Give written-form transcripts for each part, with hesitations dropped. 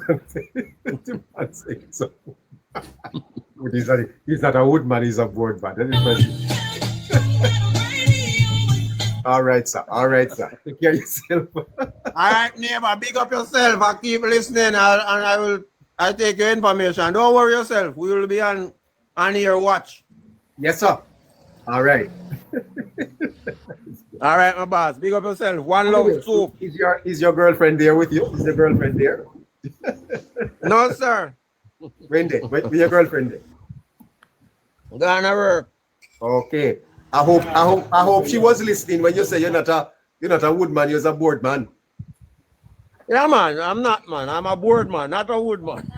The man saying so. But he's not a woodman, he's a boardman. All right, sir. All right, sir. Take care of yourself. All right, neighbor, big up yourself. I keep listening, I'll take your information. Don't worry yourself. We will be on your watch. Yes, sir. All right. All right, my boss. Big up yourself. One love soup. Is your girlfriend there with you? Is your girlfriend there? No, sir. When there? With your girlfriend there? Gonna work. Okay. I hope she was listening when you say you're not a woodman, you're a boardman. Yeah, man. I'm not, man. I'm a boardman, not a woodman.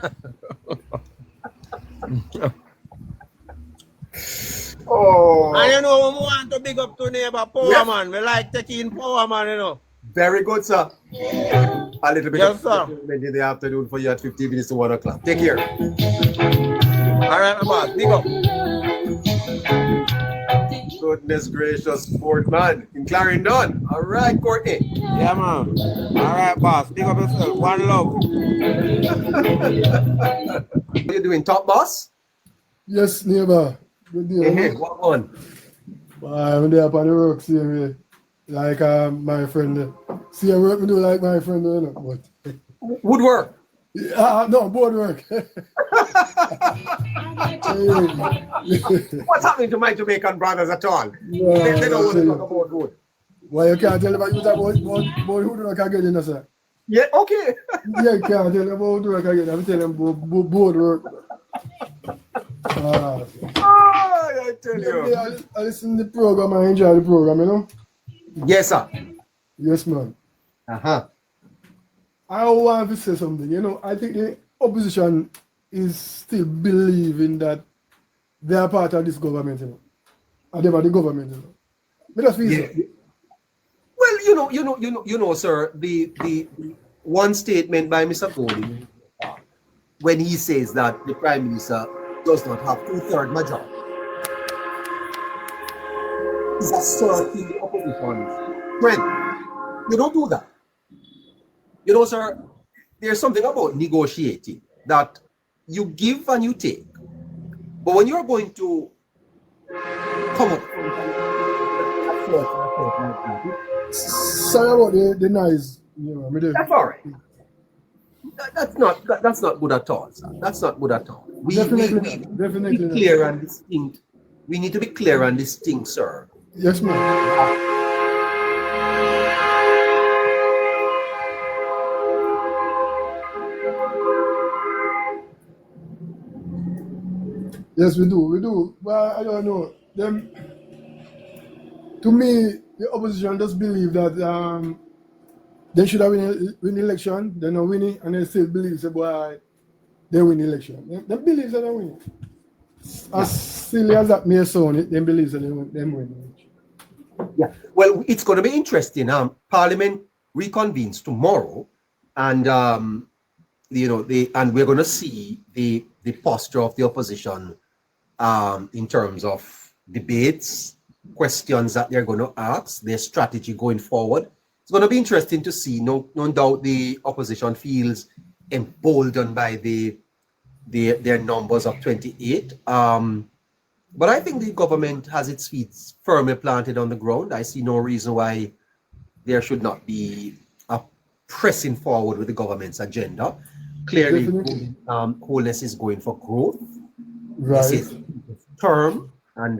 Oh. And you know, we want to big up to neighbor power, yeah. Man. We like taking power, man, you know. Very good, sir. A little bit yes, sir. In the afternoon for you at 15 minutes to 1 o'clock. Take care. All right, my boss. Big up. Goodness gracious, boardman in Clarendon. All right, Courtney. Yeah, man. All right, boss. Big up yourself. One love. What are you doing, top boss? Yes, neighbor. Good day. Hey, what on? I'm there upon the work, see me. Like my friend. See, I work me do like my friend, you know, but woodwork. No, board work. What's happening to my Jamaican brothers at all? No, they don't want to talk about wood. Why you can't tell about woodwork again, you sir? Yeah, okay. Yeah, you can't tell about woodwork again. I'm telling them board work. I tell you. I listen to the program, I enjoy the program, you know? Yes, sir. Yes, man. Uh-huh. I want to say something, you know, I think the opposition is still believing that they are part of this government, you know. And they are the government, you know. But that's reason. Well, you know, sir, the one statement by Mr. Golding when he says that the Prime Minister does not have 2/3 majority is asserting the opposition. When you don't do that, you know, sir, there's something about negotiating that you give and you take. But when you're going to come up sorry about the noise, you know, that's all right. That's not good at all, sir. That's not good at all. We definitely be clear and distinct. We need to be clear and distinct, sir. Yes, ma'am. Yes, we do. But I don't know. To me, the opposition just believe that they should have win the election, they're not winning, and they still believe that boy, they win the election. They believe that they win. As silly as that may sound, they believe that they win. Yeah. Well, it's going to be interesting. Parliament reconvenes tomorrow, and and we're going to see the posture of the opposition in terms of debates, questions that they're going to ask, their strategy going forward. It's going to be interesting to see. No doubt the opposition feels emboldened by their numbers of 28. But I think the government has its feet firmly planted on the ground. I see no reason why there should not be a pressing forward with the government's agenda. Clearly, Holness is going for growth. Right. This is term, and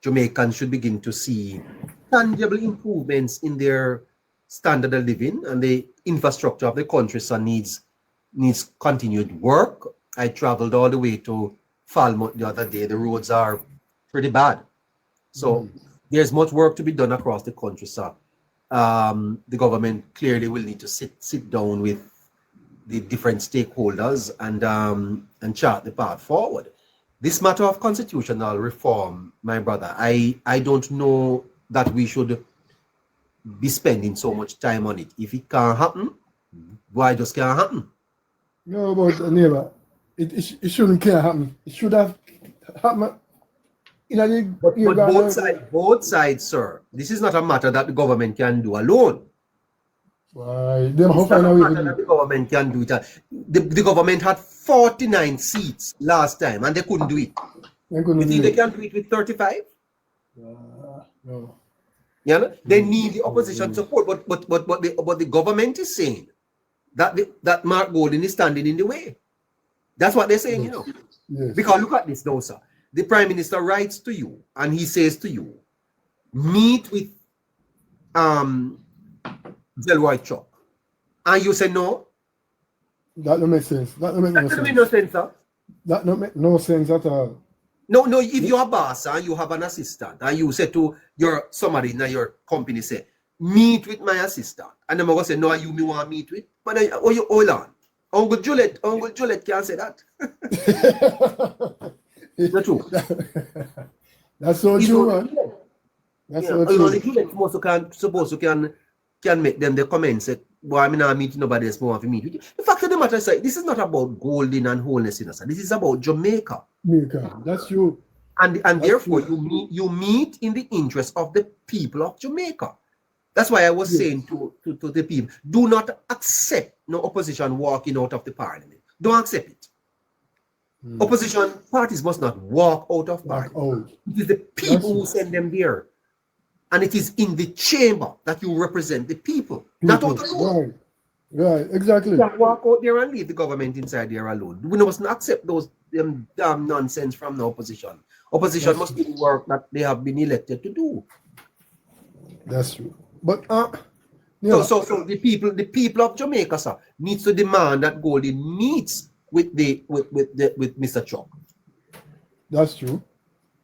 Jamaicans should begin to see tangible improvements in their standard of living, and the infrastructure of the country so needs continued work. I traveled all the way to Falmouth the other day. The roads are pretty bad. So there's much work to be done across the country, sir. The government clearly will need to sit down with the different stakeholders and chart the path forward. This matter of constitutional reform, my brother, I don't know that we should be spending so much time on it. If it can't happen, why just can't happen? No, but neighbor, it shouldn't can't happen. It should have happened. But both sides, sir. This is not a matter that the government can do alone. Why? Them how It's find not a a way to matter do that it. the government can do it. The government had 49 seats last time and they couldn't do it. They You couldn't think do they it. can do it with 35? No. You know? They need the opposition support, but the government is saying that that Mark Golding is standing in the way. That's what they're saying, you know. Yes. Because look at this now, sir. The Prime Minister writes to you and he says to you, meet with Delroy Chuck. And you say no. That don't make sense. That don't make That no doesn't make sense. no sense, sir. That don't make no sense at all. No, if you're a boss and you have an assistant and you say to somebody in your company, say, meet with my assistant. And them are going to say, no, you me want to meet with. But then, you hold on. Uncle Juliet can't say that. It's not true. That's so It's true, only man. Juliet. That's Yeah, so only true. Juliet suppose you can make them the comments say, boy, I'm not meeting nobody else more to meet with you. The fact of the matter is, this is not about Golden and Holness, you know, sir. This is about Jamaica. Jamaica. That's true. And That's therefore, true. you meet in the interest of the people of Jamaica. That's why I was saying to the people, do not accept no opposition walking out of the parliament. Don't accept it. Opposition parties must not walk out of Walk parliament. out. It is the people who That's send them there. And it is in the chamber that you represent the people, not out people. alone. Right. Exactly. You can't walk out there and leave the government inside there alone. We must not accept those damn nonsense from the opposition. Opposition must do the work that they have been elected to do. That's true. But yeah. So the people of Jamaica, sir, needs to demand that Golding meets with Mr. Chuck. That's true.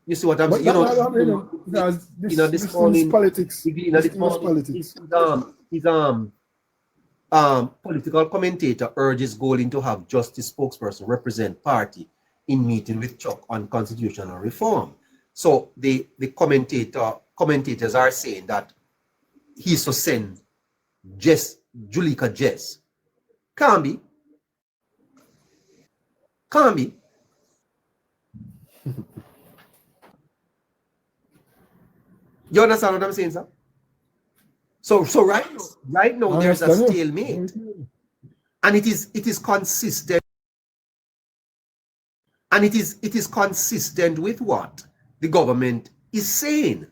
You see what I'm But saying? because this this morning, is politics. this morning, his political commentator urges Golding to have justice spokesperson represent party in meeting with Chuck on constitutional reform. So the commentators are saying that he's to send Julika Jess. Can't be. You understand what I'm saying, sir? So right now there's a stalemate. And it is consistent. And it is consistent with what the government is saying.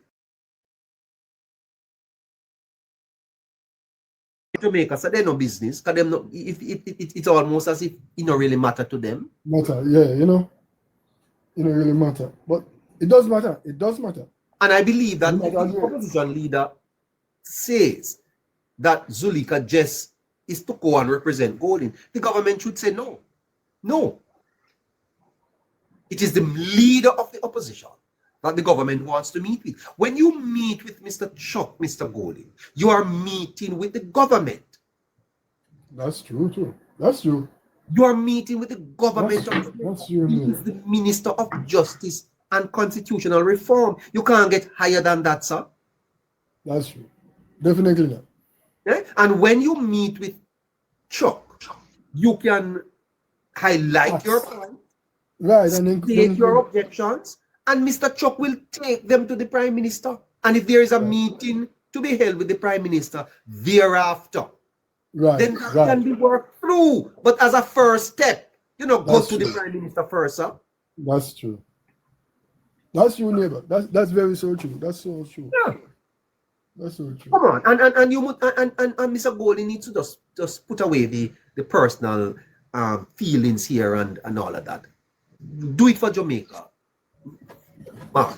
Jamaica, so they no business, because them no, it's almost as if it don't really matter to them. Matter, yeah, you know. It don't really matter. But it does matter. It does matter. And I believe that if the opposition leader says that Zulika Jess is to go and represent Golding, the government should say no. No. It is the leader of the opposition that the government wants to meet with. When you meet with Mr. Chuck, Mr. Golding, you are meeting with the government. That's true, too. That's true. You are meeting with the government. That's true. He is the Minister of Justice and Constitutional Reform. You can't get higher than that, sir. That's true. Definitely not. Yeah? And when you meet with Chuck, you can highlight your point, right, and then state your objections, and Mr. Chuck will take them to the Prime Minister. And if there is a meeting to be held with the Prime Minister thereafter, then that can be worked through. But as a first step, go to the Prime Minister first, sir. That's true. That's true, neighbor. That's very so true. That's so true. Yeah. That's so true. Come on, and you and Mr. Golding needs to just put away the personal feelings here and all of that. Do it for Jamaica, Mark.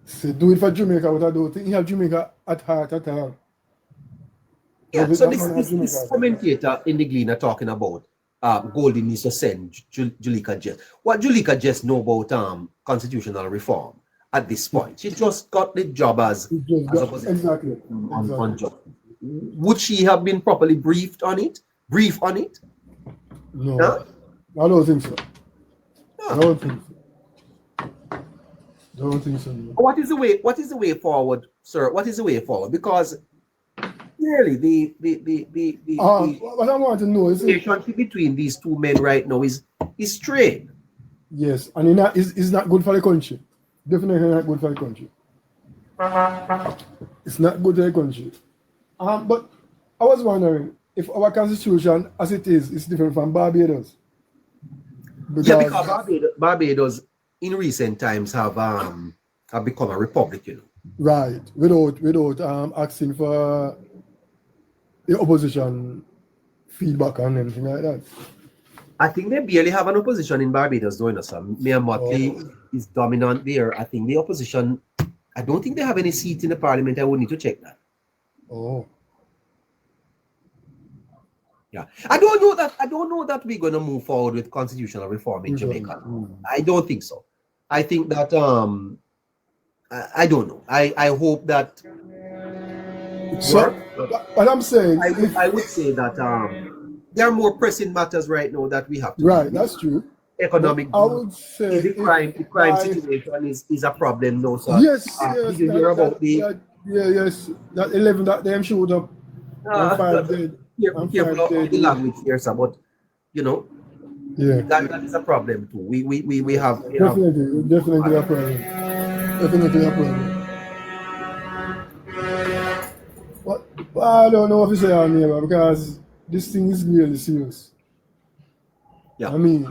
So do it for Jamaica, but I don't think you have Jamaica at heart at all. Yeah, so this commentator in the Gleaner talking about Golding needs to send Julika Jess. What Julika Jess know about constitutional reform at this point? She just got the job as exactly. On job. Would she have been properly briefed on it? No, huh? I don't think so. Huh. I don't think so. No. What is the way forward, sir? What is the way forward? Because clearly what I want to know is the relationship between these two men right now is strained. Yes, and it's not good for the country. Definitely not good for the country. It's not good for the country. But I was wondering if our constitution, as it is different from Barbados. Yeah, because Barbados in recent times have become a republic, you know. Right, without asking for the opposition feedback and anything like that. I think they barely have an opposition in Barbados, though, you know, so Mayor Motley is dominant there. I think the opposition, I don't think they have any seat in the parliament. I would need to check that. Oh. Yeah. I don't know that we're gonna move forward with constitutional reform in Jamaica. I don't think so. I think that I don't know. I hope that So what I'm saying, I would say that there are more pressing matters right now that we have to right, do. that's true. Economic I would say the crime situation is a problem now. So yes, did you hear about that 11 that them shoot up and 5 dead. Careful of the language here, sir, but you know, that is a problem too. We have definitely a problem. Definitely a problem. But I don't know what to say on here because this thing is really serious. Yeah. I mean,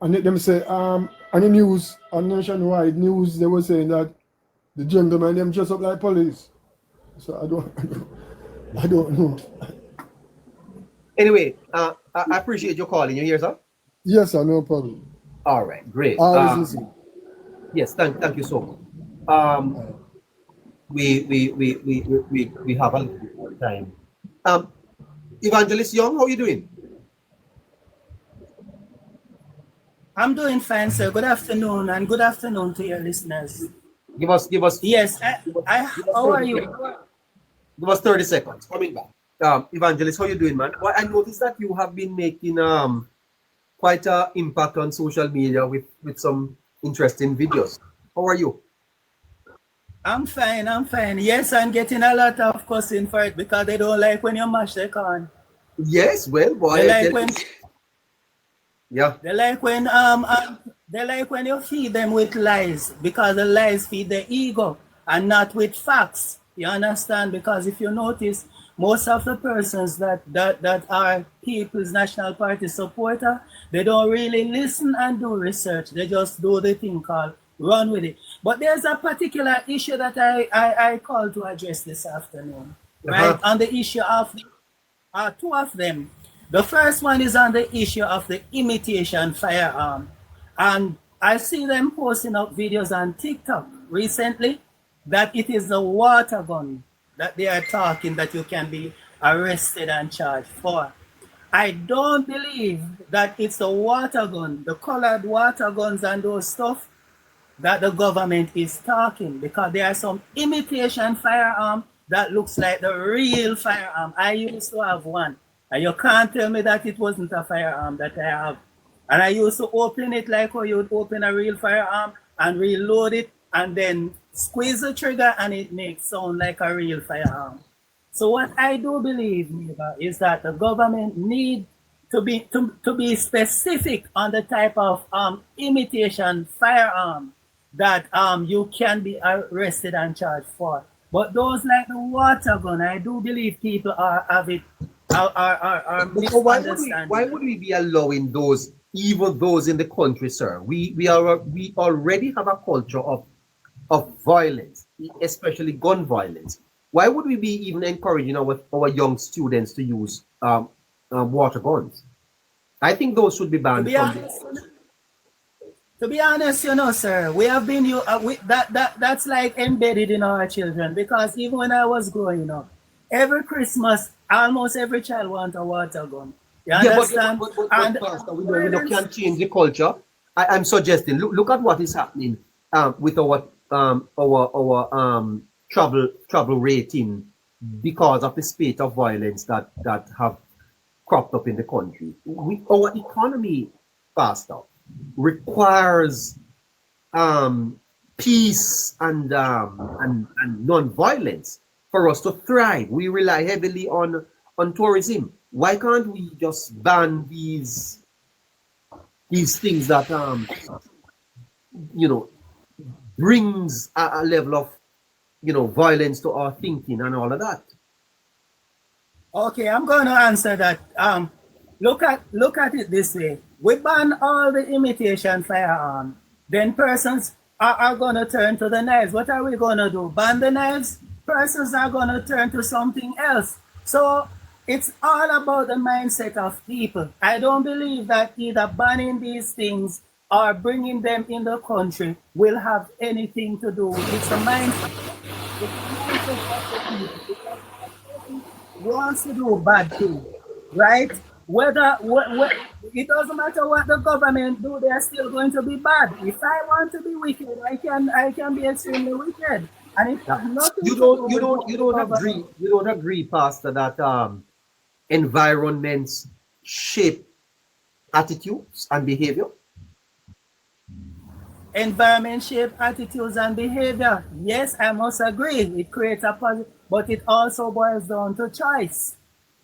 and them say on the news, on nationwide news, they were saying that the gentlemen them dress up like police. So I don't know. Anyway, I appreciate your calling. You hear, sir? Yes, sir, no problem. All right, great. Yes, thank you so much. We have a little bit more time. Evangelist Young, how are you doing? I'm doing fine, sir. Good afternoon, and good afternoon to your listeners. Give us. Yes, how are you? Give us 30 seconds. Coming back. Evangelist, how you doing, man? Well, I noticed that you have been making quite an impact on social media with some interesting videos. How are you? I'm fine. Yes, I'm getting a lot of cussing for it because they don't like when you mash the corn. Yes, well, boy. They like when they like when you feed them with lies because the lies feed the ego and not with facts. You understand? Because if you notice, most of the persons that are People's National Party supporter, they don't really listen and do research. They just do the thing called run with it. But there's a particular issue that I called to address this afternoon, right? On the issue of two of them. The first one is on the issue of the imitation firearm. And I see them posting up videos on TikTok recently that it is the water gun that they are talking that you can be arrested and charged for. I don't believe that it's the water gun, the colored water guns and those stuff that the government is talking, because there are some imitation firearm that looks like the real firearm. I used to have one, and you can't tell me that it wasn't a firearm that I have. And I used to open it like how you would open a real firearm and reload it and then squeeze the trigger and it makes sound like a real firearm. So what I do believe, neighbor, is that the government need to be specific on the type of imitation firearm that you can be arrested and charged for. But those like the water gun, I do believe people are misunderstanding. Why would we be allowing those, even those in the country, sir? We already have a culture of violence, especially gun violence. Why would we be even encouraging our young students to use water guns? I think those should be banned. To be honest, sir, we have been that's like embedded in our children, because even when I was growing up, every Christmas, almost every child wants a water gun. You understand? But Pastor, we can't change the culture. I'm suggesting, look at what is happening with our travel rating because of the spate of violence that have cropped up in the country. Our economy, Pastor, requires peace and non-violence for us to thrive. We rely heavily on tourism. Why can't we just ban these things that brings a level of violence to our thinking and all of that? Okay, I'm going to answer that. Look at it this way. We ban all the imitation firearm. Then persons are going to turn to the knives. What are we going to do? Ban the knives? Persons are going to turn to something else. So it's all about the mindset of people. I don't believe that either banning these things or bringing them in the country will have anything to do with it. It's a mindset. It's a mindset of the people. Because wants to do bad thing, right? It doesn't matter what the government do, they're still going to be bad. If I want to be wicked, I can be extremely wicked, and it has Yeah. nothing You to do don't you with don't what you the don't agree government. you don't agree, Pastor, that environments shape attitudes and behavior? Environment shape attitudes and behavior. Yes, I must agree. It creates a positive, but it also boils down to choice.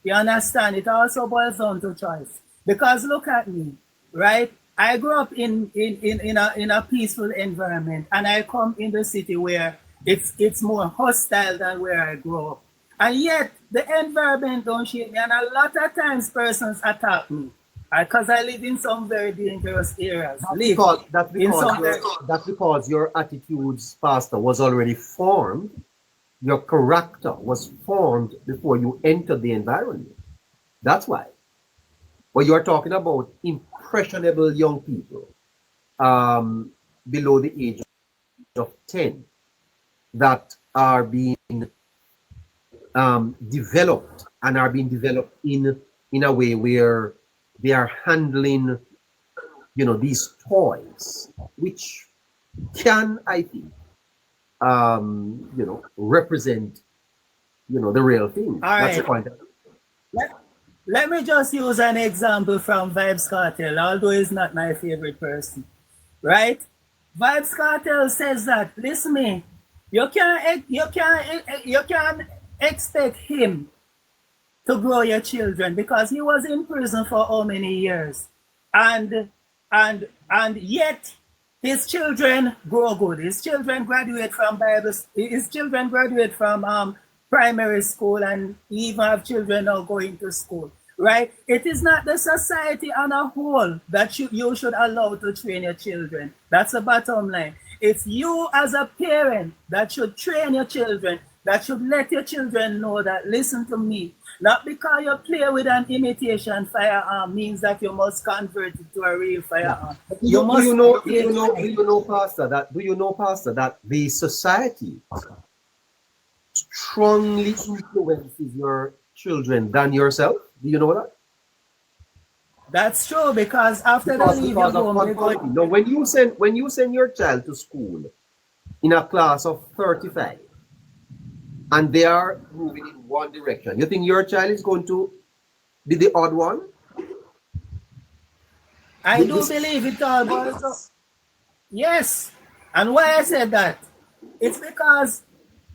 You understand? It also boils down to choice. Because look at me, right? I grew up in a peaceful environment, and I come in the city where it's more hostile than where I grew up. And yet the environment don't shape me, and a lot of times persons attack me. Because I live in some very dangerous areas. That's Live because that's in because some your very that's because your attitudes, Pastor, was already formed. Your character was formed before you entered the environment. That's why. But you are talking about impressionable young people um, below the age of 10 that are being developed and are being developed in a way where they are handling, these toys, which can, I think, represent, the real thing. All That's the right. point. Let, let me just use an example from Vibes Cartel, although he's not my favorite person. Right? Vibes Cartel says that, listen me, you can't expect him to grow your children because he was in prison for how many years? And and yet his children grow good. His children graduate from his children graduate from primary school, and even have children now going to school. Right? It is not the society on a whole that you should allow to train your children. That's the bottom line. It's you as a parent that should train your children, that should let your children know that, listen to me, not because you play with an imitation firearm means that you must convert it to a real Yeah. firearm. But You do you must know, do you take know, do right. you know, Pastor, that the society strongly influences your children than yourself? Do you know that? That's true because after they leave your Because of home, they go. conformity. Now, when you send your child to school in a class of 35 and they are moving in one direction, you think your child is going to be the odd one? I do This, believe it all boils up. Yes. And why I said that? It's because,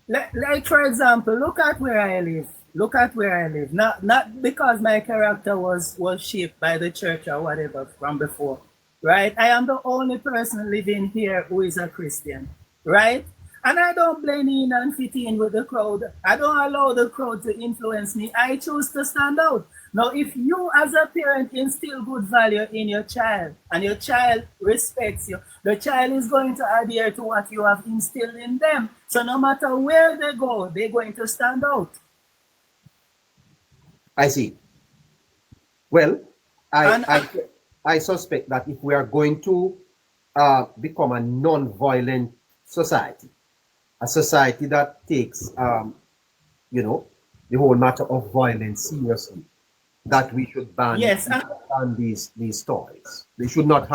like for example, look at where I live. Look at where I live. Not because my character was shaped by the church or whatever from before. Right? I am the only person living here who is a Christian. Right? And I don't blend in and fit in with the crowd. I don't allow the crowd to influence me. I choose to stand out. Now, if you as a parent instill good value in your child and your child respects you, the child is going to adhere to what you have instilled in them. So no matter where they go, they're going to stand out. I see. Well, I, And I I suspect that if we are going to become a non-violent society, a society that takes you know the whole matter of violence seriously, that we should ban yes, and these toys. They should not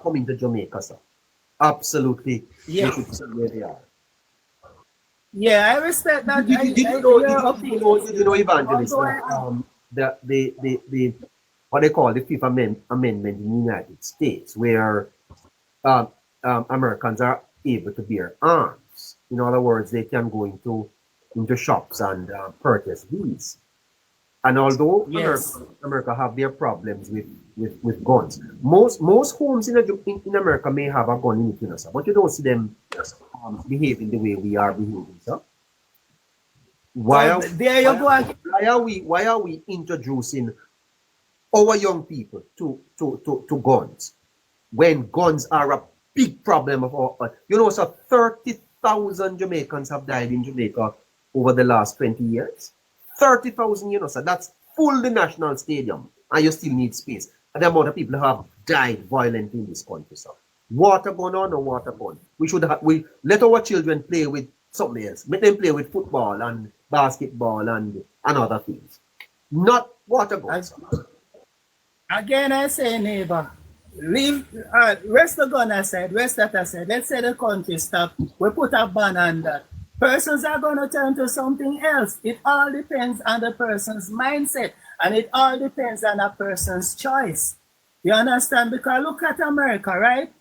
come into Jamaica, sir. Absolutely, they yeah, should stay where they are. yeah, I respect that. Did you know? Your Did opinion. you know, Evangelist, Although that the what they call the Fifth Amendment in the United States, where um, Americans are able to bear arms. In other words, they can go into shops and purchase these. And although yes, America have their problems with guns, most homes in America may have a gun in it, sir, but you don't see them behaving the way we are behaving, sir. Why So are, there you go again. why are we introducing our young people to guns when guns are a big problem of our, so 30,000 Jamaicans have died in Jamaica over the last 20 years. 30,000, so that's full the national stadium, and you still need space. And the amount of people who have died violently in this country, so water going on or water gone. We let our children play with something else. Make them play with football and basketball and other things. Not water guns. Again, I say, neighbor, leave, rest the gun aside, rest that aside. Let's say the country stop. We put a ban on that. Persons are going to turn to something else. It all depends on the person's mindset, and it all depends on a person's choice. You understand? Because look at America, right?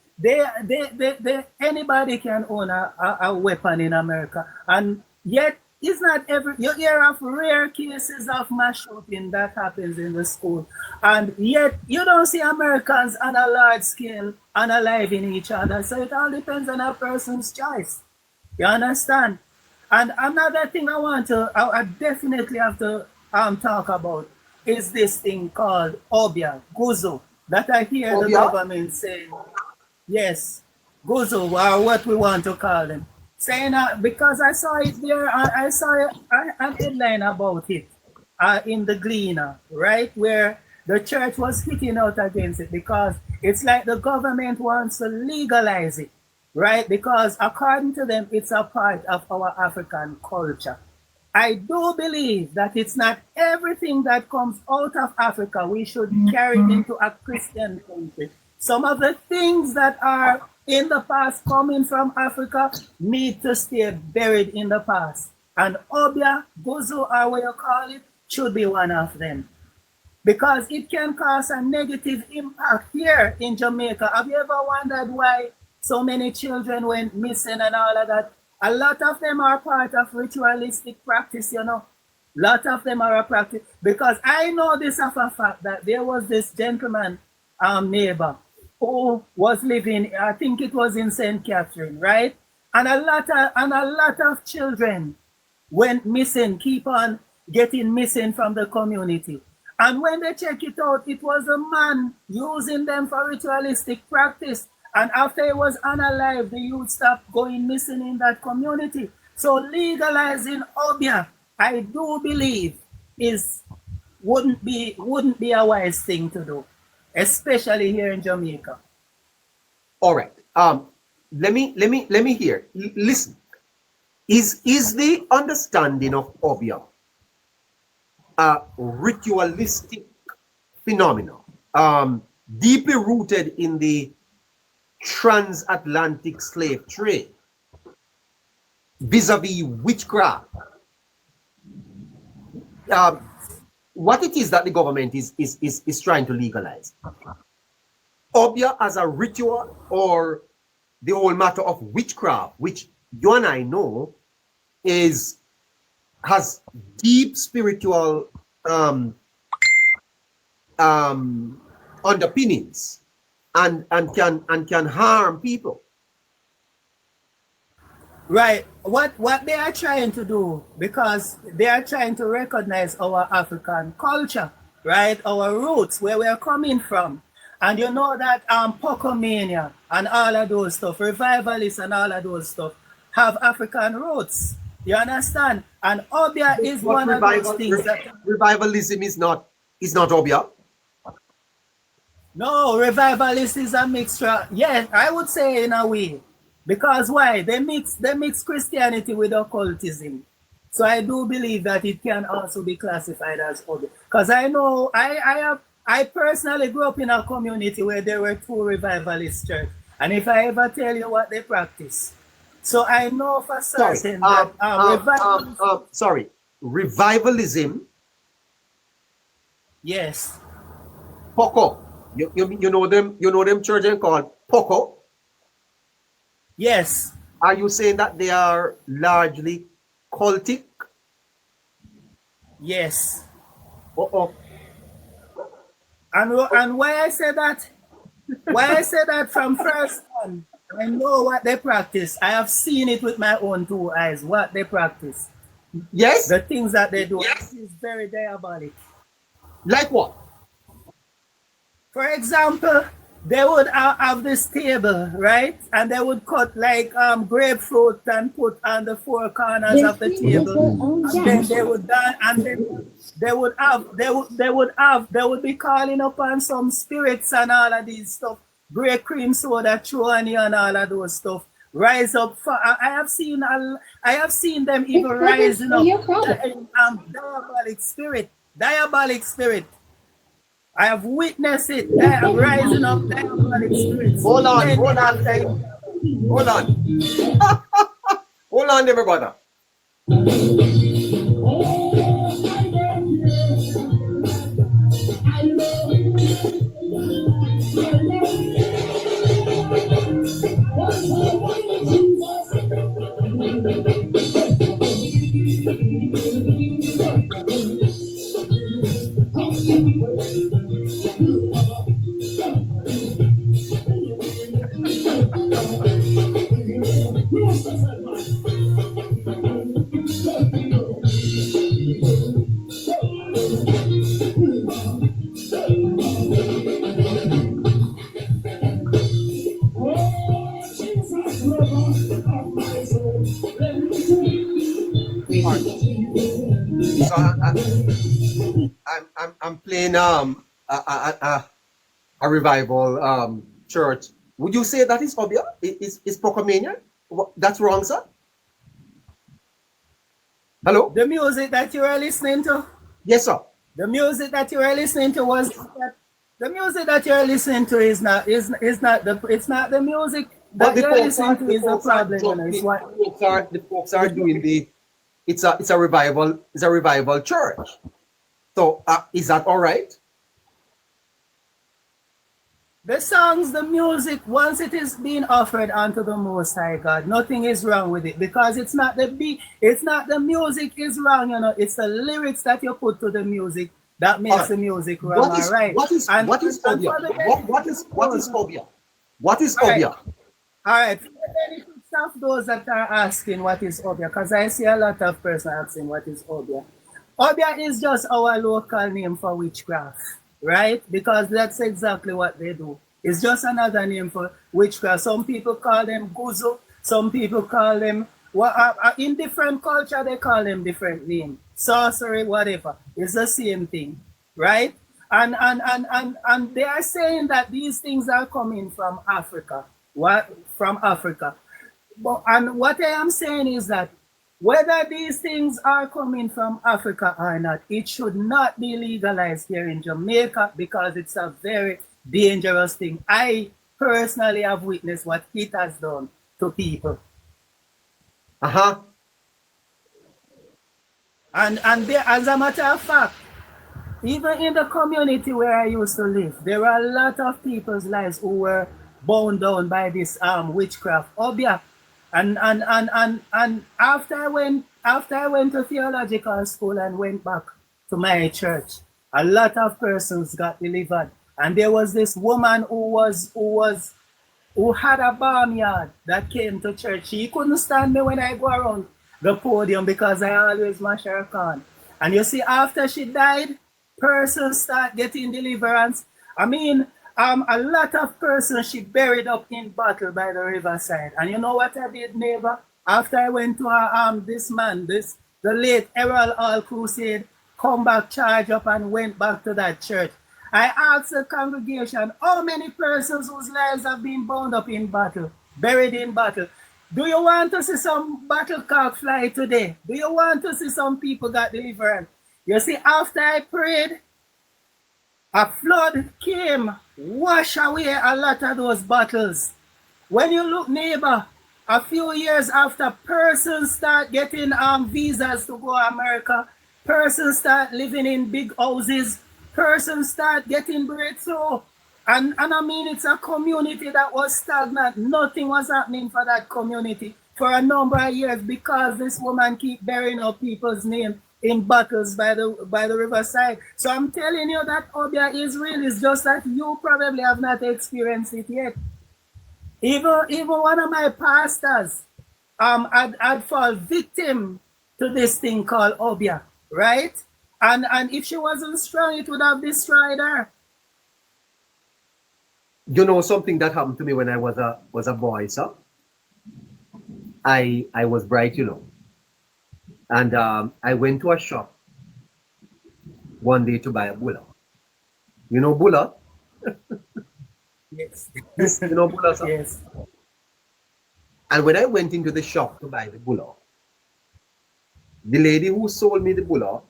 Anybody can own a weapon in America, and yet it's not every. You hear of rare cases of mass shooting that happens in the school, and yet you don't see Americans on a large scale unaliving each other. So it all depends on a person's choice. You understand? And another thing I definitely have to talk about is this thing called Obia, Guzo, that I hear the government saying. Yes, Guzo, or what we want to call them. Saying because I saw it there, I saw an headline about it in the Gleaner, right, where the church was hitting out against it because it's like the government wants to legalize it, right? Because according to them, it's a part of our African culture. I do believe that it's not everything that comes out of Africa we should carry into a Christian country. Some of the things that are in the past coming from Africa need to stay buried in the past. And Obia, Guzo, or what you call it, should be one of them. Because it can cause a negative impact here in Jamaica. Have you ever wondered why so many children went missing and all of that? A lot of them are part of ritualistic practice, A lot of them are a practice. Because I know this of a fact that there was this gentleman, neighbor, who was living, I think it was in St. Catherine, right? And a lot of children went missing, keep on getting missing from the community. And when they check it out, it was a man using them for ritualistic practice. And after he was unalive, the youth stopped going missing in that community. So legalizing Obia, I do believe, wouldn't be a wise thing to do, especially here in Jamaica. All right. Let me hear. Listen. Is the understanding of Obia a ritualistic phenomenon, deeply rooted in the transatlantic slave trade, vis-a-vis witchcraft? What it is that the government is trying to legalize? Obia as a ritual, or the whole matter of witchcraft, which you and I know has deep spiritual underpinnings and can harm people. Right. What they are trying to do, because they are trying to recognize our African culture, right? Our roots, where we are coming from. And you know that Pocomania and all of those stuff, revivalists and all of those stuff, have African roots. You understand? And Obia is one of those things that revivalism is not Obia. No, revivalist is a mixture. Yes, I would say in a way. Because why? They mix Christianity with occultism. So I do believe that it can also be classified as Obia. Because I know I personally grew up in a community where there were 2 revivalist churches. And if I ever tell you what they practice, so I know for certain revivalism. Yes. Poco. You know them churches called Poco? Yes. Are you saying that they are largely cultic? Yes. Uh-oh. And why I say that? Why I say that from first on, I know what they practice. I have seen it with my own 2 eyes, what they practice. Yes? The things that they do is very diabolic. Like what? For example, they would have this table, right? And they would cut like grapefruit and put on the four corners of the table. And then they would dance, and then they would be calling upon some spirits and all of these stuff. Great cream soda, chewani and all of those stuff. Rise up for I have seen them even rising up. Diabolic spirit. I have witnessed it. They are rising up diabolic spirits. Hold on. Hold on, there, my brother. So I'm playing a revival church. Would you say that is obvious? Is Procomania? That's wrong, sir. Hello? The music that you were listening to? Yes, sir. The music that you were listening to was the music that you're listening to is not the music that you're listening to is the problem. The folks are doing it's a revival church. So is that all right? The songs, the music, once it is being offered unto the Most High God, nothing is wrong with it because it's not the beat, it's not the music is wrong, it's the lyrics that you put to the music that makes the music wrong. What is phobia? What is phobia? All right. For the benefits of those that are asking what is phobia, because I see a lot of persons asking what is phobia. Phobia is just our local name for witchcraft. Right? Because that's exactly what they do. It's just another name for witchcraft. Some people call them guzu. Some people call them, in different culture, they call them different names. Sorcery, whatever. It's the same thing. Right? And they are saying that these things are coming from Africa. From Africa. And what I am saying is that whether these things are coming from Africa or not, it should not be legalized here in Jamaica because it's a very dangerous thing. I personally have witnessed what it has done to people. And as a matter of fact, even in the community where I used to live, there are a lot of people's lives who were bound down by this witchcraft. Obia. And after I went to theological school and went back to my church, a lot of persons got delivered. And there was this woman who had a barnyard that came to church. She couldn't stand me when I go around the podium because I always mash her can. And you see, after she died, persons start getting deliverance. I mean, a lot of persons she buried up in battle by the riverside. And you know what I did, neighbor? After I went to the late Errol Hall Crusade, come back, charge up and went back to that church. I asked the congregation how many persons whose lives have been bound up in battle, buried in battle. Do you want to see some battlecock fly today? Do you want to see some people got deliverance? You see, after I prayed, a flood came, wash away a lot of those battles. When you look, neighbor, a few years after, persons start getting visas to go to America, persons start living in big houses, persons start getting breakthrough. And I mean, it's a community that was stagnant. Nothing was happening for that community for a number of years because this woman keep burying up people's name in battles by the riverside. So I'm telling you that Obia is real. It's just that you probably have not experienced it yet. Even one of my pastors I'd fall victim to this thing called Obia, right? And if she wasn't strong, it would have destroyed her. You know something that happened to me when I was a boy, sir? I was bright, you know. And I went to a shop one day to buy a bulla. You know bulla? Yes. You know bulla, sir? Yes. And when I went into the shop to buy the bulla, the lady who sold me the bulla,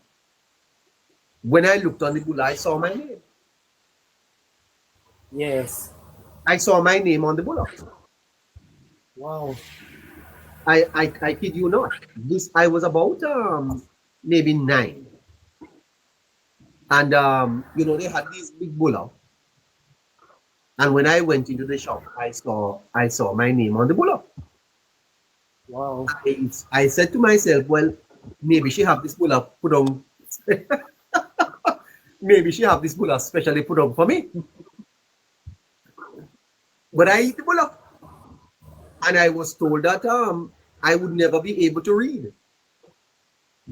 when I looked on the bulla, I saw my name. Yes. I saw my name on the bulla. Wow. I kid you not. I was about maybe 9. And you know, they had these big bulla. And when I went into the shop, I saw my name on the bulla. Wow. I said to myself, well, maybe she have this bulla put on. Maybe she have this bulla specially put on for me. But I eat the bulla. And I was told that I would never be able to read.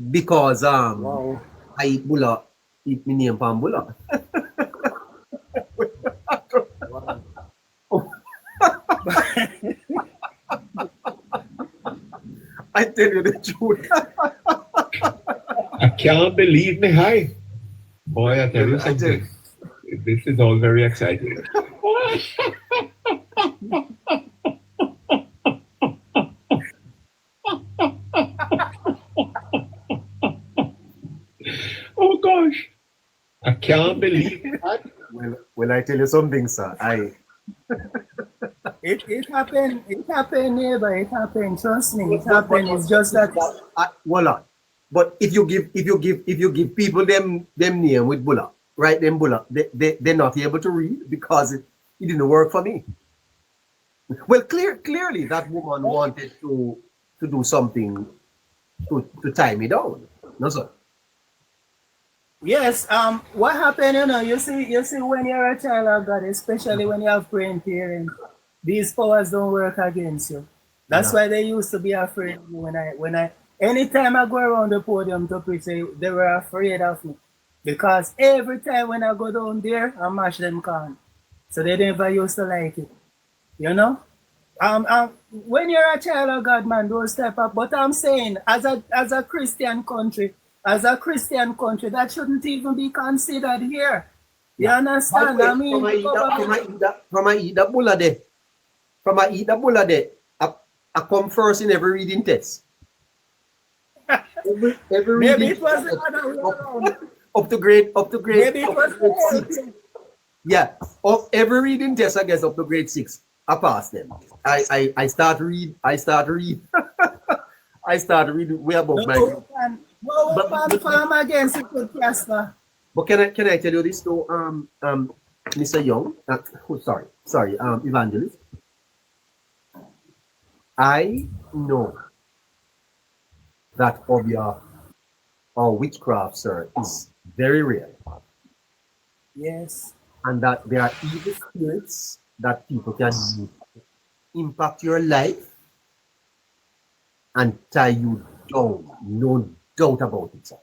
Because Wow. I eat bulla, eat me name from bulla. I tell you the truth. I can't believe me. Hi. Boy, I tell you something. This is all very exciting. Oh gosh. I can't believe that. Well, I tell you something, sir. It happened, neighbor, it happened, trust me, it happened. It's just that Voila. But if you give people them name with bulla, right? Them bulla, they're not able to read because it didn't work for me. Well, clearly that woman wanted to do something to tie me down. No, sir. yes, what happened, you see when you're a child of God, especially when you have praying parents, these powers don't work against you. That's why they used to be afraid of me when I anytime I go around the podium to preach, they were afraid of me. Because every time when I go down there, I mash them can. So they never used to like it. You know? When you're a child of God, man, don't step up. But I'm saying, as a Christian country, that shouldn't even be considered here. You understand? I mean, from I eat that bulla there. From I eat that bulla there, I come first in every reading test. Every maybe reading it was the other way around. up to grade Maybe it was grade 6. Yeah, of every reading test I guess up to grade 6, I pass them. I start read. I start reading way above my grade. But farm against it with Casper. But can I tell you this though, Mr. Young? Sorry, Evangelist. I know that Obia or witchcraft, sir, is very real. Yes. And that there are evil spirits that people can use to impact your life and tie you down. No doubt about it, sir.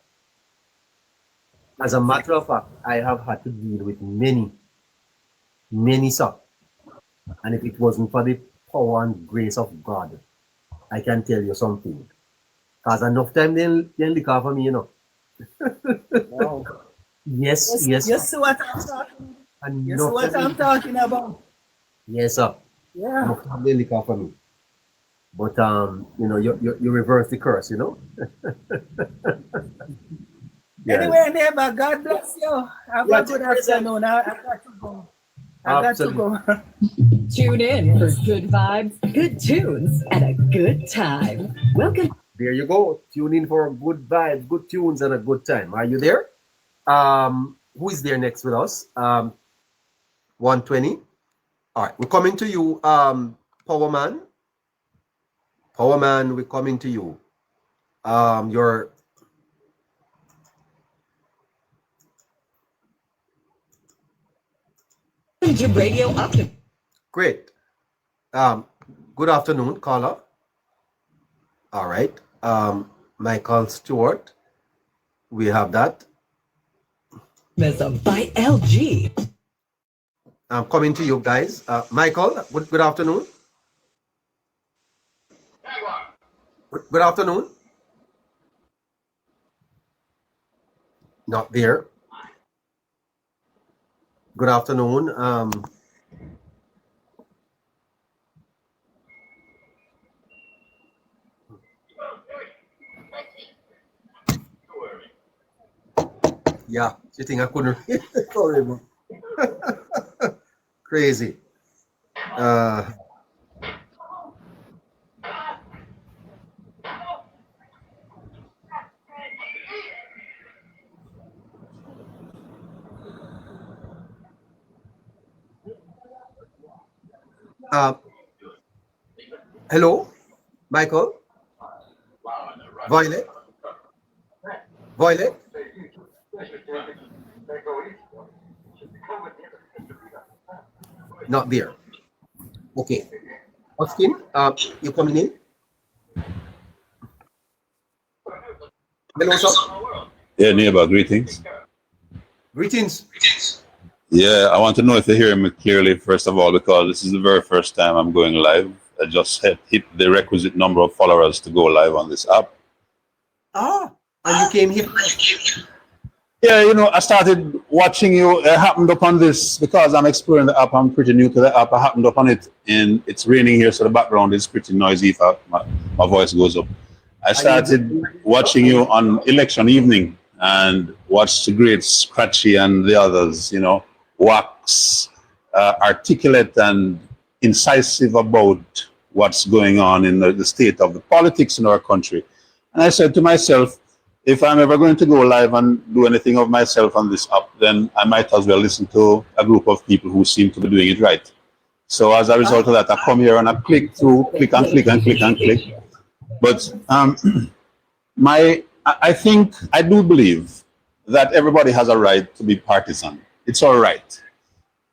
As a matter of fact, I have had to deal with many, sir. And if it wasn't for the power and grace of God, I can tell you something. Because enough time they'll look out for me, you know. Wow. Yes. You see what I'm talking about? You see what I'm talking about? Yes, sir. Yeah. Enough time they'll look out for me. But you reverse the curse, you know. Yes. Anyway, neighbor, God bless you. Have a good afternoon. I got to go. I got to go. Tune in for good vibes, good tunes, and a good time. Welcome. There you go. Tune in for good vibes, good tunes, and a good time. Are you there? Who is there next with us? 120. All right, we're coming to you, Power Man. Power Man, we're coming to you. Your Radio up to great. Good afternoon, caller. All right. Michael Stewart. We have that. By LG. I'm coming to you guys. Michael, good afternoon. Good afternoon. Not there. Good afternoon. Yeah, you think I couldn't? Sorry, man. Crazy. Hello, Michael. Violet. Violet. Not there. Okay. Austin, you coming in? Hello, sir. Yeah, neighbor, greetings. Greetings. Yeah, I want to know if you hear me clearly, first of all, because this is the very first time I'm going live. I just hit the requisite number of followers to go live on this app. Ah, and you came here. Yeah, you know, I started watching you. I happened upon this because I'm exploring the app. I'm pretty new to the app. I happened upon it, and it's raining here, so the background is pretty noisy if my voice goes up. I started watching you on election evening and watched the great Scratchy and the others, you know, wax articulate and incisive about what's going on in the state of the politics in our country. And I said to myself, if I'm ever going to go live and do anything of myself on this app, then I might as well listen to a group of people who seem to be doing it right. So as a result of that, I come here and I click through, click and click and click and click. But I do believe that everybody has a right to be partisan. It's all right.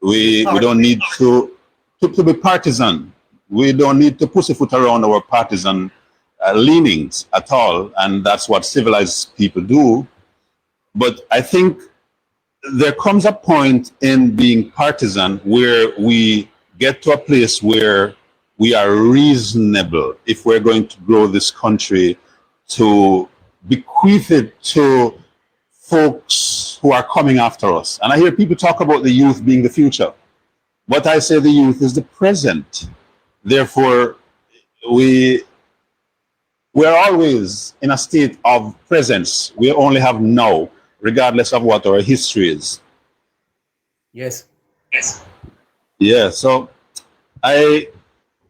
We don't need to be partisan. We don't need to pussyfoot around our partisan leanings at all, and that's what civilized people do. But I think there comes a point in being partisan where we get to a place where we are reasonable if we're going to grow this country, to bequeath it to folks who are coming after us. And I hear people talk about the youth being the future, but I say the youth is the present. Therefore, we're always in a state of presence. We only have now, regardless of what our history is. Yes. Yeah, so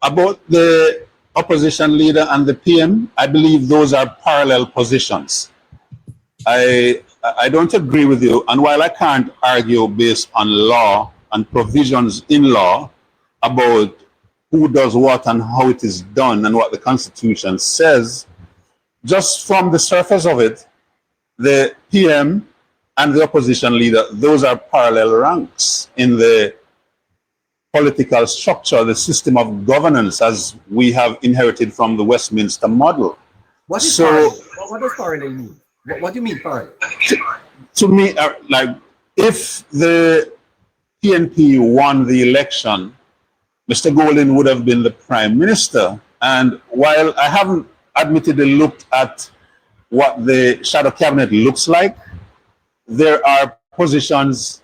about the opposition leader and the PM, I believe those are parallel positions. I don't agree with you, and while I can't argue based on law and provisions in law about who does what and how it is done and what the Constitution says, just from the surface of it, the PM and the opposition leader, those are parallel ranks in the political structure, the system of governance as we have inherited from the Westminster model. What is parallel? What does parallel mean? What do you mean parallel? To me, like, if the PNP won the election, Mr. Golden would have been the prime minister. And while I haven't admittedly looked at what the shadow cabinet looks like, there are positions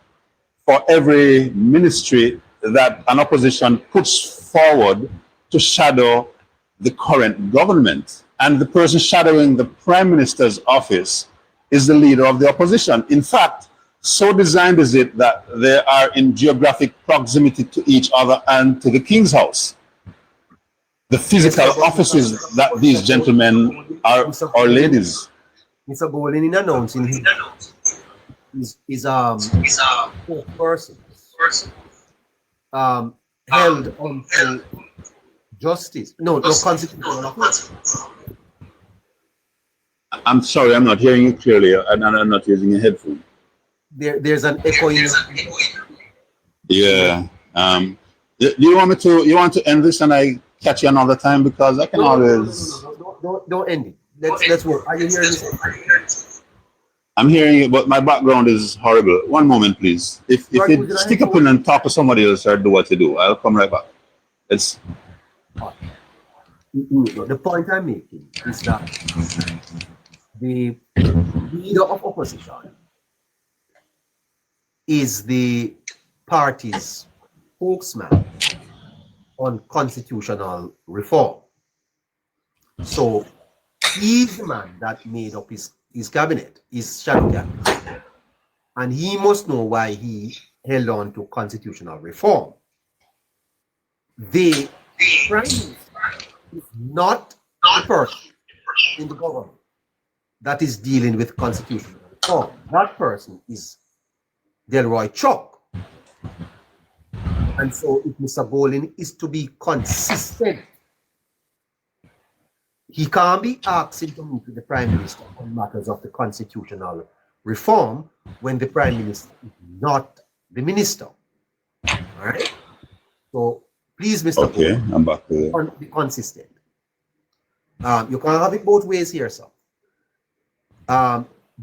for every ministry that an opposition puts forward to shadow the current government. And the person shadowing the prime minister's office is the leader of the opposition. In fact, so designed is it that they are in geographic proximity to each other and to the King's House. The physical offices that these gentlemen are, or ladies. Mr. Golden, in announcing his person held on to justice. No constitutional office. I'm sorry, I'm not hearing you clearly, and I'm not using a headphone. There's an echoing. Yeah. Do you want to end this and I catch you another time, because I can always. Don't end it. let's work. Are you hearing me? I'm hearing you, but my background is horrible. One moment, please. If Right, you stick up in and talk to somebody else or do what you do, I'll come right back. It's The point I'm making is that the leader of opposition is the party's spokesman on constitutional reform. So he's the man that made up his cabinet, his shadow cabinet. And he must know why he held on to constitutional reform. The prime minister is not the person in the government that is dealing with constitutional reform. That person is Delroy Chuck. And so if Mr. Bolin is to be consistent, he can't be asking to meet with the Prime Minister on matters of the constitutional reform when the Prime Minister is not the minister. All right? So please, Mr. okay. Bolin, I'm back to be consistent. You can't have it both ways here, sir.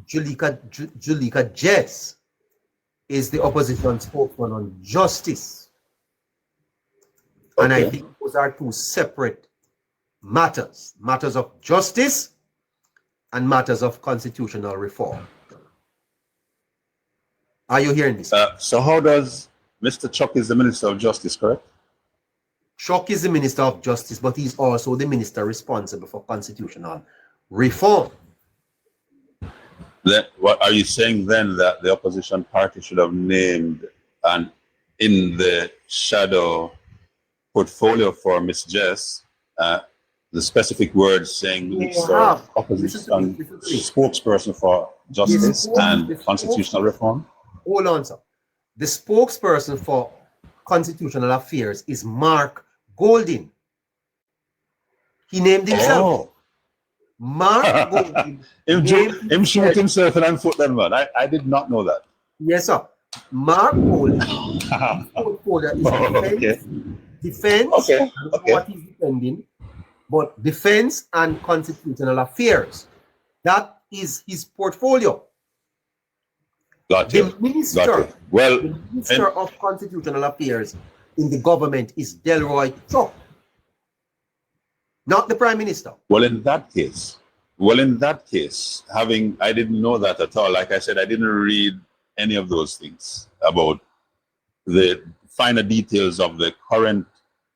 Julika Jess is the opposition spokesman on justice. And I think those are two separate matters of justice and matters of constitutional reform. Are you hearing this? so how does Mr. Chuck is the Minister of Justice, correct? Chuck is the Minister of Justice, but he's also the minister responsible for constitutional reform. Then, what are you saying then, that the opposition party should have named and in the shadow portfolio for Miss Jess the specific words saying Minister of Opposition spokesperson for justice and constitutional reform? Hold on, sir. The spokesperson for constitutional affairs is Mark Golding. He named himself. Oh. Mark Golding. him shoot himself in the foot, then, man. I did not know that. Yes, sir. Mark Golding portfolio is defense, Okay. what he's defending, but defense and constitutional affairs. That is his portfolio. Got The you. minister, Got you. Well, the minister of constitutional affairs in the government is Delroy Chuck, not the prime minister. Well, in that case, I didn't know that at all. Like I said, I didn't read any of those things about the finer details of the current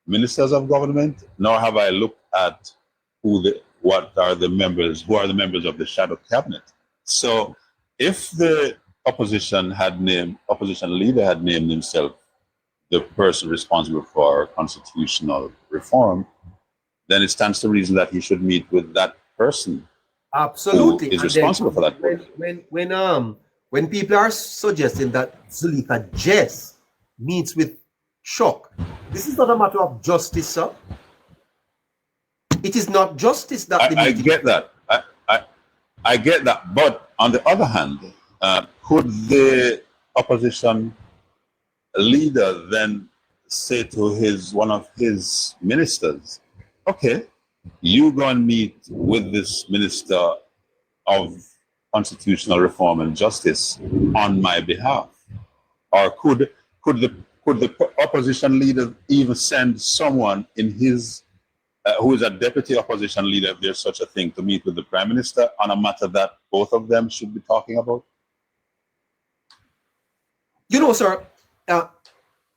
ministers of government, nor have I looked at who are the members of the shadow cabinet. So if the opposition leader had named himself the person responsible for constitutional reform, then it stands to reason that he should meet with that person. Absolutely. Who is responsible for that. When people are suggesting that Zulika Jess meets with Chuck, this is not a matter of justice, sir. It is not justice that I get that. I get that. But on the other hand, could the opposition leader then say to one of his ministers, okay, you go and meet with this minister of constitutional reform and justice on my behalf? Or could the opposition leader even send someone in his who is a deputy opposition leader, if there's such a thing, to meet with the prime minister on a matter that both of them should be talking about? You know, sir,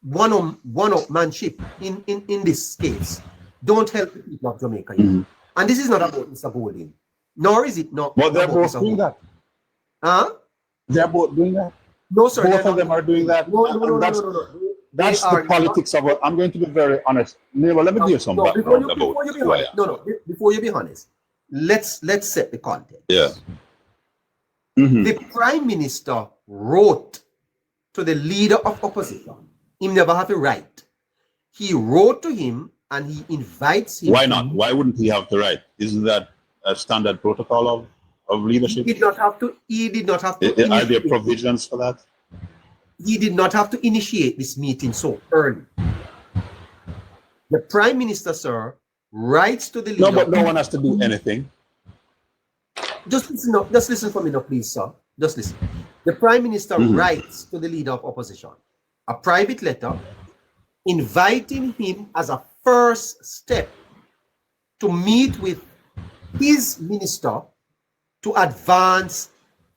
one-upmanship in this case don't help the people of Jamaica. Mm-hmm. And this is not about Mr. Bolin, nor is it not. But they're about both Mr. doing that. Huh? They're both doing that. No, sir. Both of them are doing that. No. That's the politics of it. I'm going to be very honest. Neighbor, let me give you some background about who I am. Before you be honest, let's set the context. Yeah. Mm-hmm. The prime minister wrote to the leader of opposition. He never have to write. He wrote to him and he invites him. Why not? Why wouldn't he have to write? Isn't that a standard protocol of leadership? He did not have to. Are there provisions for that? He did not have to initiate this meeting so early. The prime minister, sir, writes to the leader. No, but no one has to do anything. just listen up. Just listen for me now, please, sir. Just listen. The Prime Minister writes to the leader of opposition a private letter inviting him as a first step to meet with his minister to advance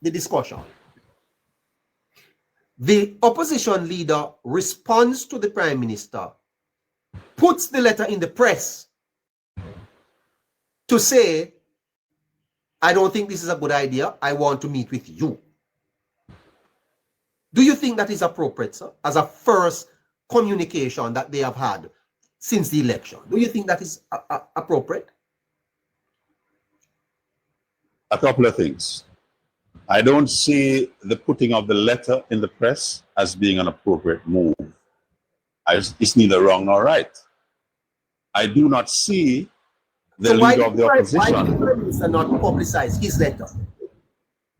the discussion. The opposition leader responds to the Prime Minister, puts the letter in the press to say, I don't think this is a good idea. I want to meet with you. Do you think that is appropriate, sir, as a first communication that they have had since the election? Do you think that is appropriate? A couple of things. I don't see the putting of the letter in the press as being an appropriate move. It's neither wrong nor right. I do not see the leader of the opposition. Why did the Prime Minister not publicize his letter?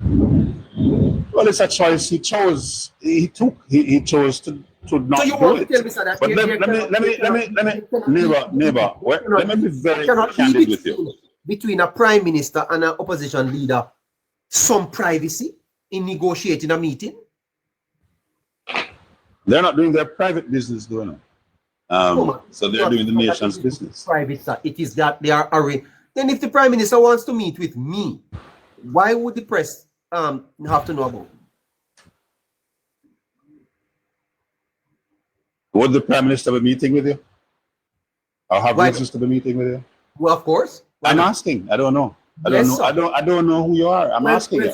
Well, it's a choice he chose. He chose to not So you do want to it. tell me, sir, that But let me be very candid with you. Between a Prime Minister and an opposition leader, some privacy in negotiating a meeting? They're not doing their private business, doing it. So they're doing the nation's business. Private, sir. It is that they are arranged. Then if the Prime Minister wants to meet with me, why would the press have to know about it? Would the Prime Minister be meeting with you? Or have reasons to be meeting with you? Well, of course. I'm asking. I don't know. I don't know who you are. I'm asking you.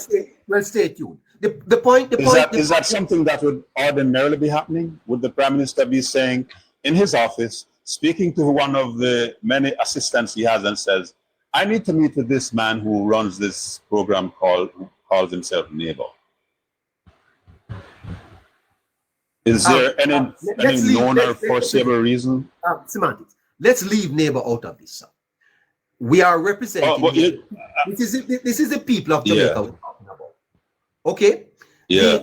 Stay tuned. The point Is that something that would ordinarily be happening? Would the Prime Minister be saying in his office, speaking to one of the many assistants he has and says, I need to meet with this man who runs this program who calls himself Neighbor? Is there any known or foreseeable reason? Semantics. Let's leave Neighbor out of this, sir. We are representing. This is the people of Jamaica we're talking about. Okay. Yeah.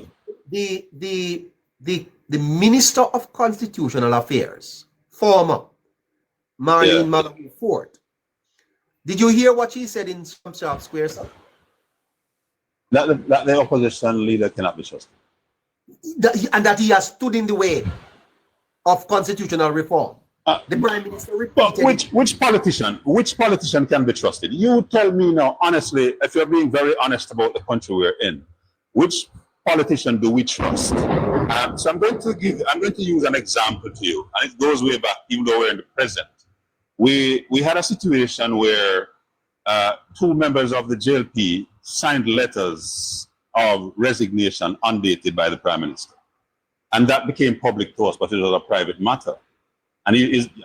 The Minister of Constitutional Affairs, former Marlene Mallory Ford. Did you hear what she said in some sharp square, sir? That the opposition leader cannot be trusted. And that he has stood in the way of constitutional reform. The Prime Minister repeated. Which politician can be trusted? You tell me now, honestly, if you're being very honest about the country we're in, which politician do we trust? So I'm going to use an example to you, and it goes way back, even though we're in the present. We had a situation where two members of the JLP signed letters of resignation undated by the Prime Minister, and that became public to us, but it was a private matter. And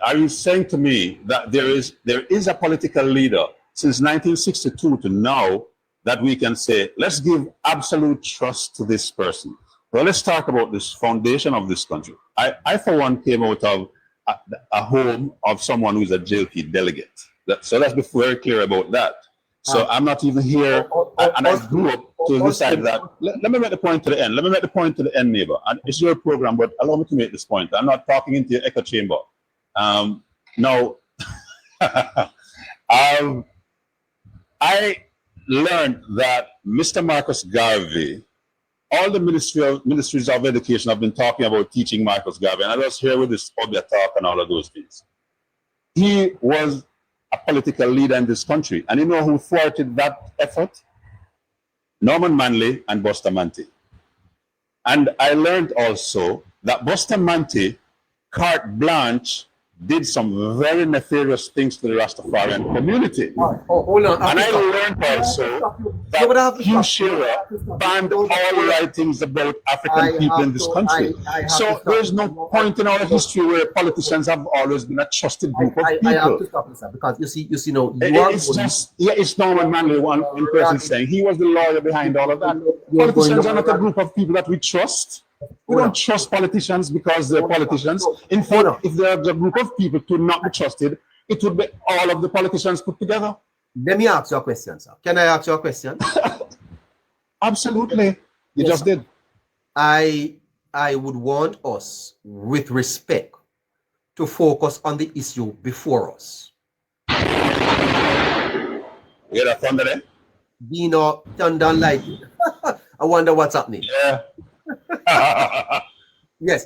are you saying to me that there is a political leader since 1962 to now that we can say, let's give absolute trust to this person? Well, let's talk about this foundation of this country. I for one, came out of a home of someone who's a JLP delegate. So let's be very clear about that. So I'm not even here, and I grew up to decide that. Let me make the point to the end. Let me make the point to the end, neighbor. And it's your program, but allow me to make this point. I'm not talking into your echo chamber. Now, I learned that Mr. Marcus Garvey, all the ministries of education have been talking about teaching Marcus Garvey, and I was here with this Obia talk and all of those things. He was a political leader in this country, and you know who thwarted that effort? Norman Manley and Bustamante. And I learned also that Bustamante, carte blanche, did some very nefarious things to the Rastafarian community. Hold on. And I learned also that Hugh Shearer banned all writings about African people in this country. So there's no point in our history where politicians have always been a trusted group of people. I have to stop this, because you see, no, it's Norman Manley, one person saying he was the lawyer behind all of that. Politicians are not a group of people that we trust. We don't trust politicians because they're politicians. In fact, if there's a group of people to not be trusted, it would be all of the politicians put together. Let me ask you a question, sir. Can I ask you a question? Absolutely. You just did. I would want us, with respect, to focus on the issue before us. You hear that thunder there? Dino turned on like I wonder what's happening. Yeah. Yes.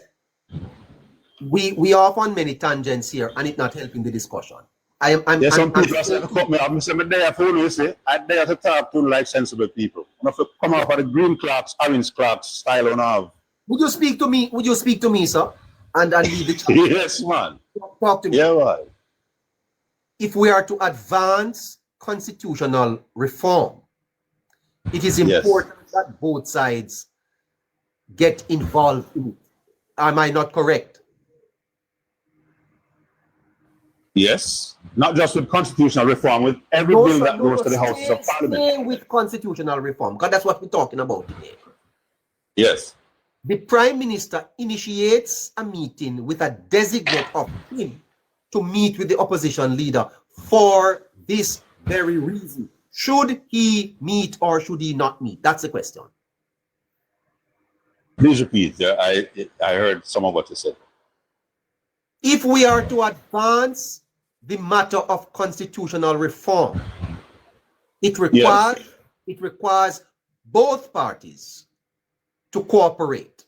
We are off on many tangents here and it's not helping the discussion. There's some people that say, cut me off. I'm there for you, say, I'm there to talk to like sensible people. I'm not to come off of the green clocks, orange clocks style on have. Would you speak to me? Would you speak to me, sir? And leave the chat. Yes, man. Talk to me. Yeah, man. If we are to advance constitutional reform, it is important that both sides get involved in it. Am I not correct? Yes. Not just with constitutional reform, with every bill that goes to the Houses of Parliament. Stay with constitutional reform, because that's what we're talking about today. Yes. The Prime Minister initiates a meeting with a designate of him to meet with the opposition leader for this very reason. Should he meet or should he not meet? That's the question. Please repeat. I heard some of what you said. If we are to advance the matter of constitutional reform, it requires both parties to cooperate.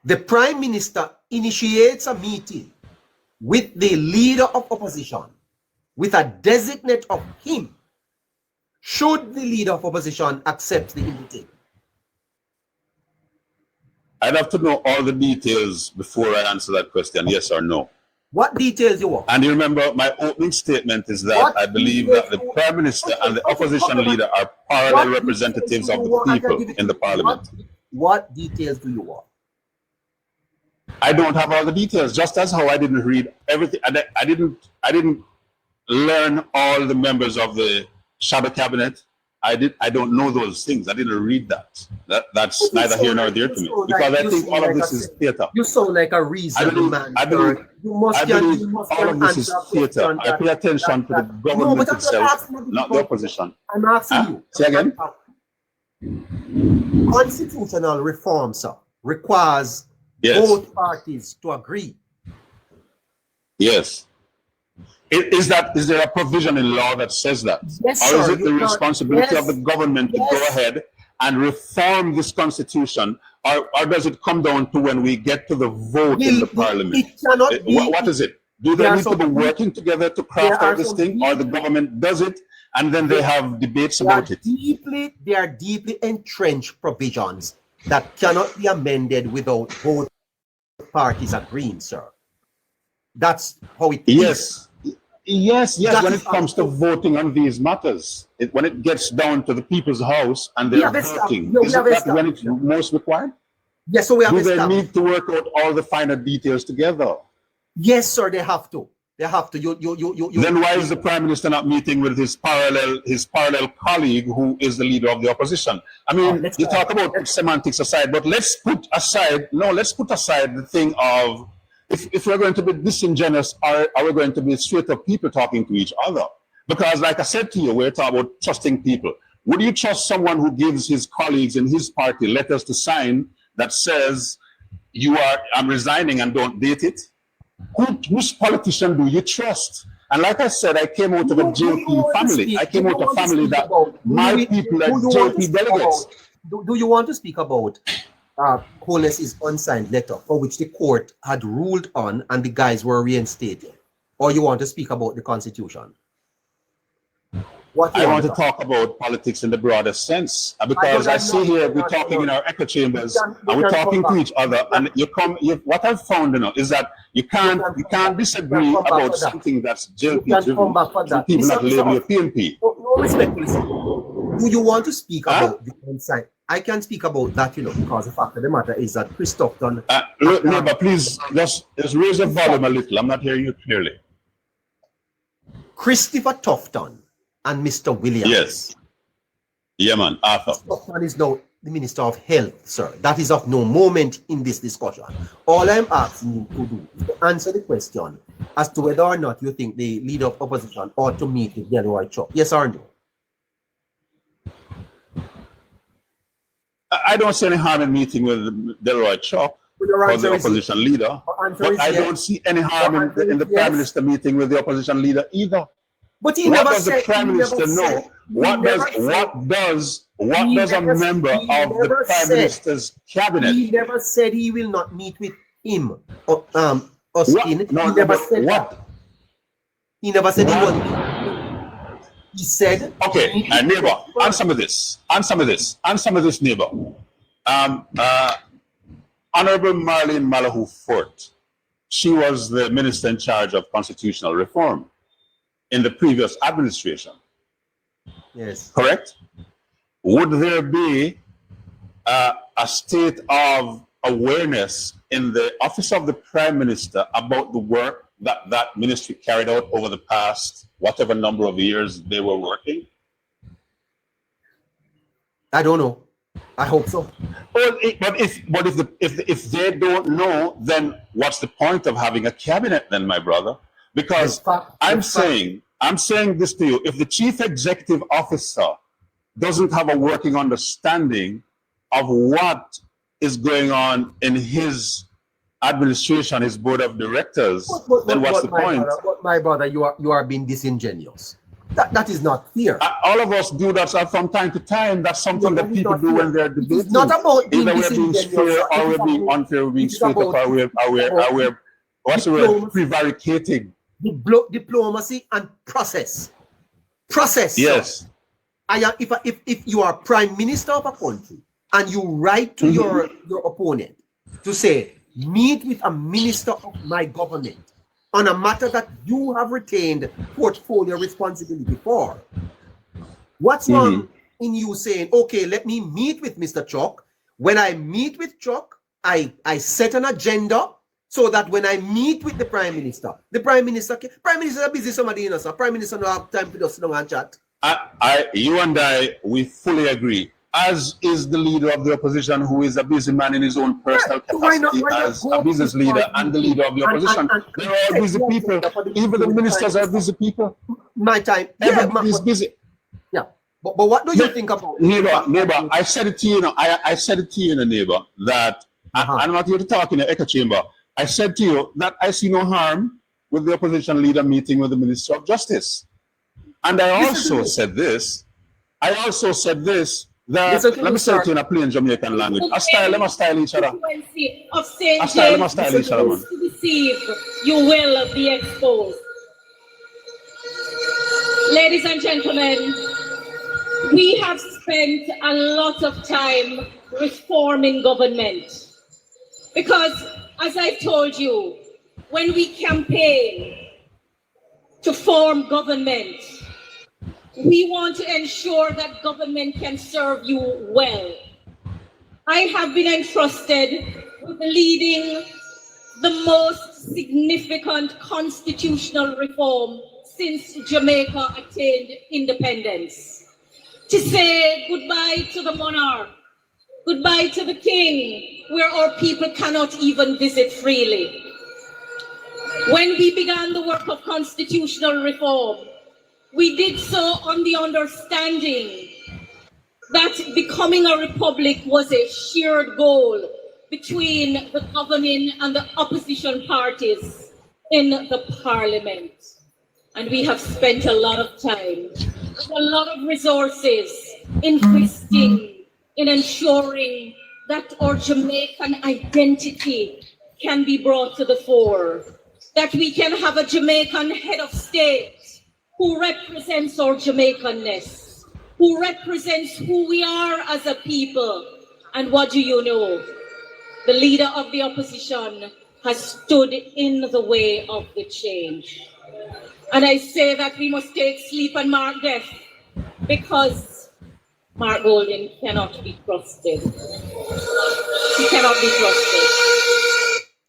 The Prime Minister initiates a meeting with the leader of opposition with a designate of him should the leader of opposition accept the invitation. I'd have to know all the details before I answer that question, yes or no. What details you want? And you remember my opening statement is that I believe that the Prime Minister and the opposition leader are parallel representatives of the people in the Parliament. What details do you want? I don't have all the details, just as how I didn't read everything. I didn't learn all the members of the shadow cabinet. I don't know those things. I didn't read that. That's neither here nor there to me. Because I think all of this is theater. You sound like a reasonable man. I believe all of this is theater. I pay attention to the government itself, not the opposition. I'm asking you. Say again? Constitutional reform, sir, requires both parties to agree. Yes. Is there a provision in law that says that? Yes, or is sir, it the responsibility of the government to go ahead and reform this constitution, or does it come down to when we get to the vote in the Parliament? It cannot be. What is it? Do they need to be working together to craft out this thing, or the government does it and then they have debates about it? They are deeply entrenched provisions that cannot be amended without both parties agreeing, sir. That's how it is. Yes, when it comes to voting on these matters, when it gets down to the people's house and they're voting, is that when it's most required? Yes, so we have Do they need to work out all the finer details together? Yes, sir, they have to. They have to. Then why is the Prime Minister not meeting with his parallel colleague who is the leader of the opposition? I mean, you talk about semantics aside, but let's put aside the thing of if we're going to be disingenuous, are we going to be straight up people talking to each other? Because like I said to you, we're talking about trusting people. Would you trust someone who gives his colleagues in his party letters to sign that says, I'm resigning and don't date it? Which politician do you trust? And like I said, I came out of a JP family. I came out of a family that my people are JP delegates. Do you want to speak about Holness' unsigned letter for which the court had ruled on and the guys were reinstated? Or you want to speak about the Constitution? I want to talk about politics in the broader sense, because I see here we're talking in our echo chambers and we're talking to each other, and what I've found is that you can't disagree about something that's JLP driven. People not label your PNP. No, respectfully, do you want to speak about the unsigned? I can speak about that, because the fact of the matter is that Christoph done. But please just raise the volume a little. I'm not hearing you clearly. Christopher Tufton and Mr. Williams. Yes. Yeah, man. Arthur. Tufton is now the Minister of Health, sir. That is of no moment in this discussion. All I'm asking you to do is to answer the question as to whether or not you think the leader of opposition ought to meet with Delroy Chuck. Yes or no? I don't see any harm in meeting with Delroy Chuck or the opposition leader, but I don't see any harm in the Prime Minister meeting with the opposition leader either. But he What never does the said. Prime he Minister never know? said- he What never does said- what he does a never- member he of the never Prime said- Minister's cabinet? He never said he will not meet with him. Austin. What? No, he never said what? that. He never said he What? was. He said. Okay, neighbor, answer me this. Answer me this, neighbor. Honorable Marlene Malahoo Fort, she was the minister in charge of constitutional reform in the previous administration. Yes. Correct? Would there be a state of awareness in the office of the Prime Minister about the work that that ministry carried out over the past whatever number of years they were working? I don't know. I hope so. But if they don't know, then what's the point of having a cabinet then, my brother? Because I'm saying this to you: if the chief executive officer doesn't have a working understanding of what is going on in his administration, his board of directors, then what's the point? My brother, you are being disingenuous. That is not fair. All of us do that from time to time. That's something that people do when they're debating. It's not about being either we're being fair or we're being unfair, we're being straight up, or we're what's the word? Prevaricating. Diplomacy and process. Process. Yes. If you are prime minister of a country and you write to your opponent to say, meet with a minister of my government on a matter that you have retained portfolio responsibility for, what's wrong in you saying, okay, let me meet with Mr. Chuck? When I meet with Chuck, I set an agenda so that when I meet with the Prime Minister is busy somebody, sir. Prime Minister don't have time to just sit down and chat. You and I, we fully agree. As is the leader of the opposition, who is a busy man in his own personal capacity as a business leader and the leader of the opposition. They're all busy people. Even the ministers are busy people. My time. Everybody's busy. Yeah. But what do you think about neighbor? I said it to you, I said it to you, neighbor, that I'm not here to talk in the echo chamber. I said to you that I see no harm with the opposition leader meeting with the Minister of Justice. And I also said this. That, let me say it in a plain Jamaican language. Let me style each other. Of St. James to deceive, you will be exposed. Ladies and gentlemen, we have spent a lot of time reforming government. Because, as I've told you, when we campaign to form government, we want to ensure that government can serve you well. I have been entrusted with leading the most significant constitutional reform since Jamaica attained independence. To say goodbye to the monarch, goodbye to the king, where our people cannot even visit freely. When we began the work of constitutional reform, we did so on the understanding that becoming a republic was a shared goal between the governing and the opposition parties in the parliament. And we have spent a lot of time, a lot of resources investing in ensuring that our Jamaican identity can be brought to the fore, that we can have a Jamaican head of state who represents our Jamaicanness, who represents who we are as a people. And what do you know? The leader of the opposition has stood in the way of the change. And I say that we must take sleep and mark death, because Mark Golden cannot be trusted. He cannot be trusted.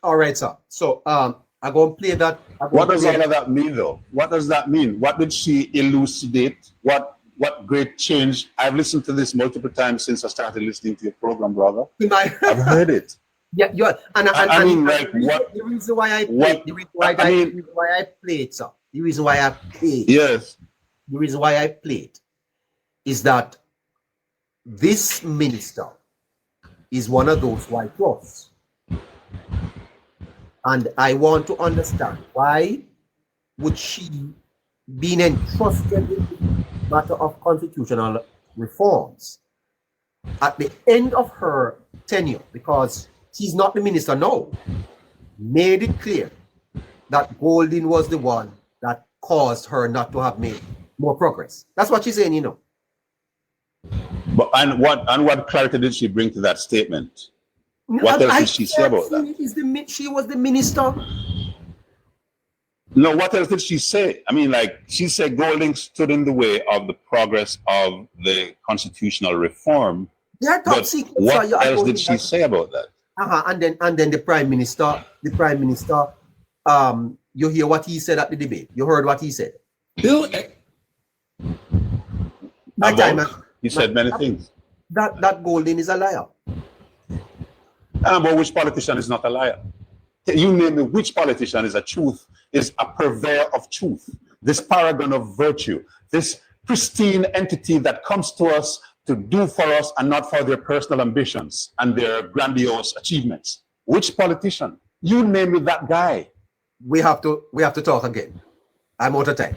All right, sir. So I'm going to play that. What does all of that mean, though? What does that mean? What did she elucidate? What great change? I've listened to this multiple times since I started listening to your program, brother. I've heard it. Yeah, and I mean, like, what? The reason why I played, the reason why I played, sir. The reason why I played. Yes. The reason why I played is that this minister is one of those white dwarfs. And I want to understand, why would she being entrusted with the matter of constitutional reforms at the end of her tenure, because she's not the minister now, made it clear that Golding was the one that caused her not to have made more progress. That's what she's saying, you know. But and what clarity did she bring to that statement? What else did she say about that? She was the minister. No, what else did she say? I mean, like, she said Golding stood in the way of the progress of the constitutional reform. But what else did she say about that? And then the prime minister, you hear what he said at the debate. You heard what he said. He said many things. That Golding is a liar. But which politician is not a liar? You name me, which politician is a purveyor of truth, this paragon of virtue, this pristine entity that comes to us to do for us and not for their personal ambitions and their grandiose achievements. Which politician? You name me that guy. We have to talk again. I'm out of time.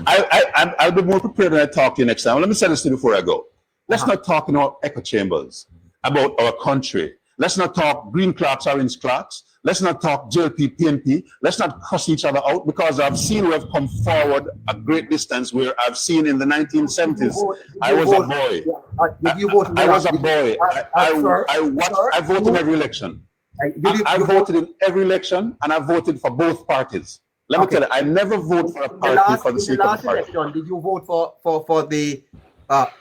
I'll be more prepared when I talk to you next time. Let me say this to you before I go. Let's not talk in our echo chambers about our country. Let's not talk green clocks, orange clocks. Let's not talk JLP, PNP. Let's not cuss each other out, because I've seen we've come forward a great distance where I've seen in the 1970s. I was a boy. I was a boy. I voted in every election. I voted in every election, and I voted for both parties. Let me tell you, I never vote for a party for the sake of the party. Did you vote for the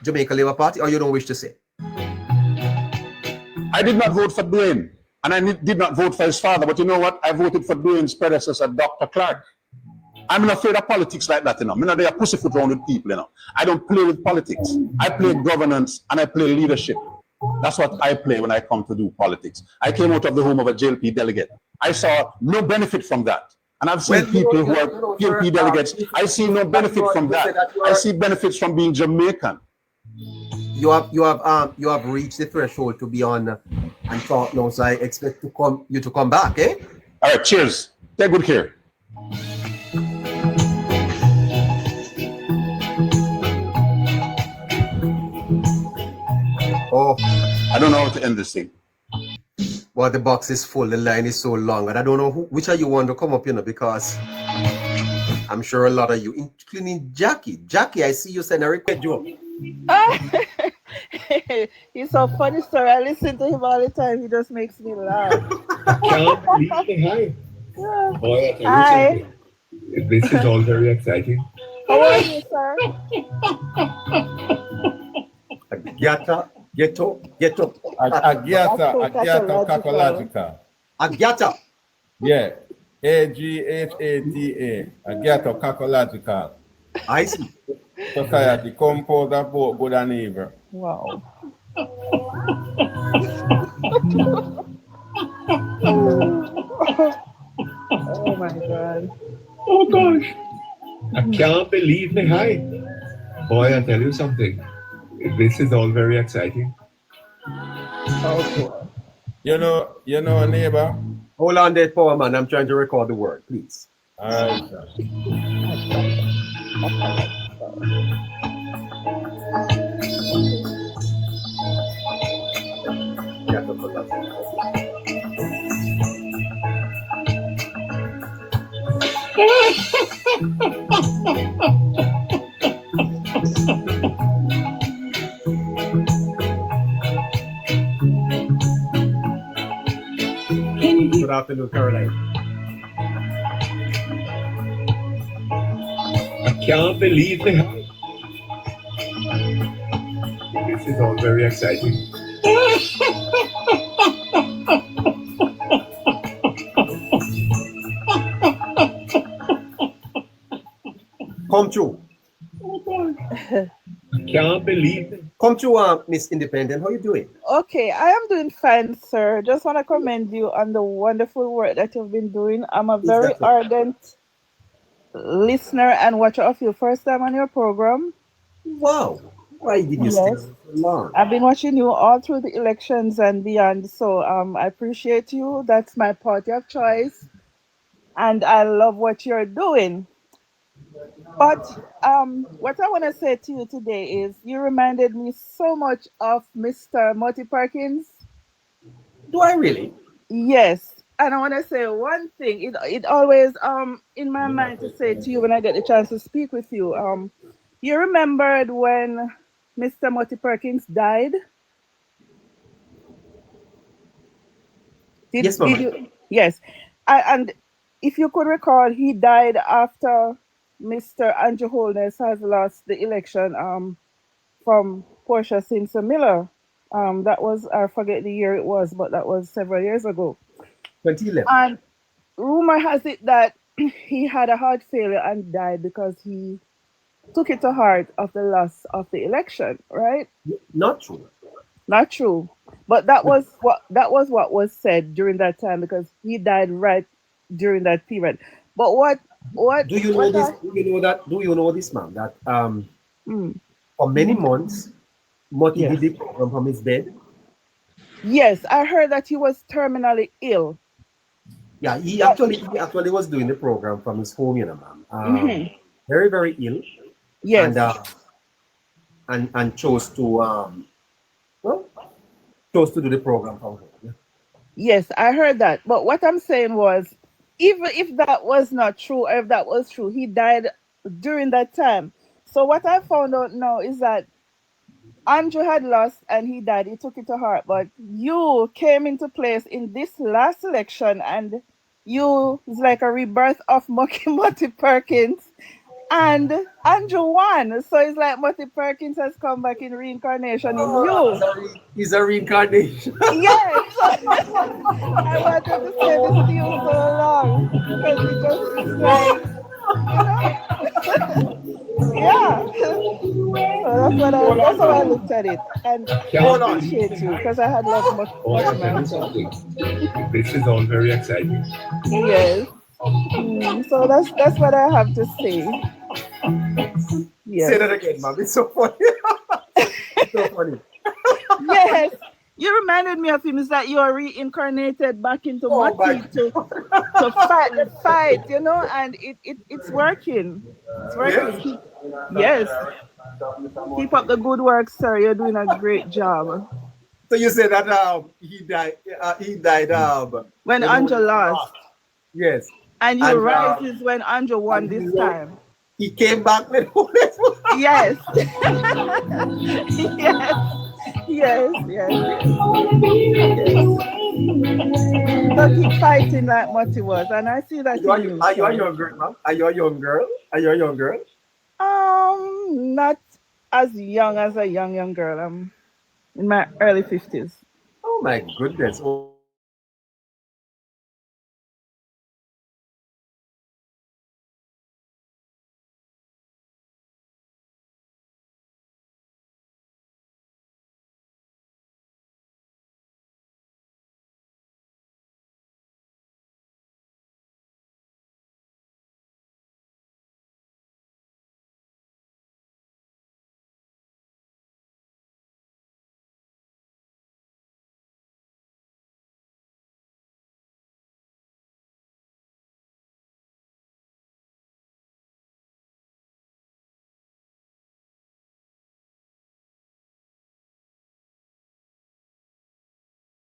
Jamaica Labour Party, or you don't wish to say? I did not vote for Dwayne, and I did not vote for his father. But you know what? I voted for Dwayne's predecessor, Dr. Clark. I'm not afraid of politics like that, you know. I'm not there pussyfoot around with people, you know. I don't play with politics. I play governance and I play leadership. That's what I play when I come to do politics. I came out of the home of a JLP delegate. I saw no benefit from that. And I've seen people who are PNP delegates. I see no benefit from that. I see benefits from being Jamaican. You have reached the threshold to be on and talk now, so I expect you to come back, eh? All right, cheers. Take good care. Oh, I don't know how to end this thing. Well, the box is full, the line is so long, and I don't know which of you want to come up, you know, because I'm sure a lot of you, including Jackie. Jackie, I see you send a request. He's so funny, sir. I listen to him all the time. He just makes me laugh. Can't believe it. Hi. Yeah. Boy, I tell you Hi. something. This is all very exciting. How are you, sir? Ghetto. Agiata Kakological. Agiata. Yeah. AGHATA. Agiata Kakological. I see. Society composed of both good and evil. Wow. Oh my God. Oh gosh. I can't believe me. Hi. Boy, I tell you something. This is all very exciting. Okay. You know, neighbor. Hold on there, power man. I'm trying to record the word, please. All right, sir. Good afternoon, Caroline. I can't believe me. This is all very exciting. Come true. I can't believe it. Come true, Miss Independent. How you doing? Okay, I am doing fine, sir. Just want to commend you on the wonderful work that you've been doing. I'm a very ardent listener and watcher of you. First time on your program. Wow. Why did you stay so long? I've been watching you all through the elections and beyond. So I appreciate you. That's my party of choice. And I love what you're doing. But what I want to say to you today is you reminded me so much of Mr. Marty Perkins. Do I really? Yes. And I want to say one thing. It always in my mind to say to you when I get the chance to speak with you. You remembered when Mr. Marty Perkins died? Yes, Did ma'am. you? Yes. And if you could recall, he died after Mr. Andrew Holness has lost the election from Portia Simpson Miller. That was, I forget the year it was, but that was several years ago. 2011. And rumor has it that he had a heart failure and died because he took it to heart of the loss of the election, right? Not true. Not true. But that was what was said during that time because he died right during that period. But what Do you know what this? I Do you know that? Do you know this, ma'am? That mm, for many months, Moti yes. did the program from his bed. Yes, I heard that he was terminally ill. Yeah, That he actually was doing the program from his home, you know, ma'am. hmm Very very ill, and yes. and chose to well chose to do the program from home. Yeah. Yes, I heard that. But what I'm saying was, even if that was not true, or if that was true, he died during that time. So what I found out now is that Andrew had lost and he died. He took it to heart. But you came into place in this last election and you it's like a rebirth of Mucky Mutty Perkins and Andrew won. So it's like Mutty Perkins has come back in reincarnation in you. He's a reincarnation. Yes. I wanted to say this to you so long because it just it's like, you know, yeah. So that's how I looked at it. And I Can't believe appreciate me you high. because I had loved much Boy, much I tell man you too. something. This is all very exciting. Yes. So that's what I have to say. Say Yes. that again, ma'am. It's so funny. It's so funny. Yes. You reminded me of him. Is that you are reincarnated back into Oh Mati my to fight the fight, and it's working. It's working. yes. Yes. Keep up the good work, sir. You're doing a great job. So you say that he died. He died When when Angel Holness lost. lost. Yes, And you and rise is when Andrew won and this time. he came back when Holness won. Yes. Yes. Yes. Yes. Yes. Yes. So keep fighting like Moti was. And I see that in you. Are you a So young girl, ma'am? Are you a young girl? Are you a young girl? not as young as a young girl. I'm in my early 50s. Oh my goodness.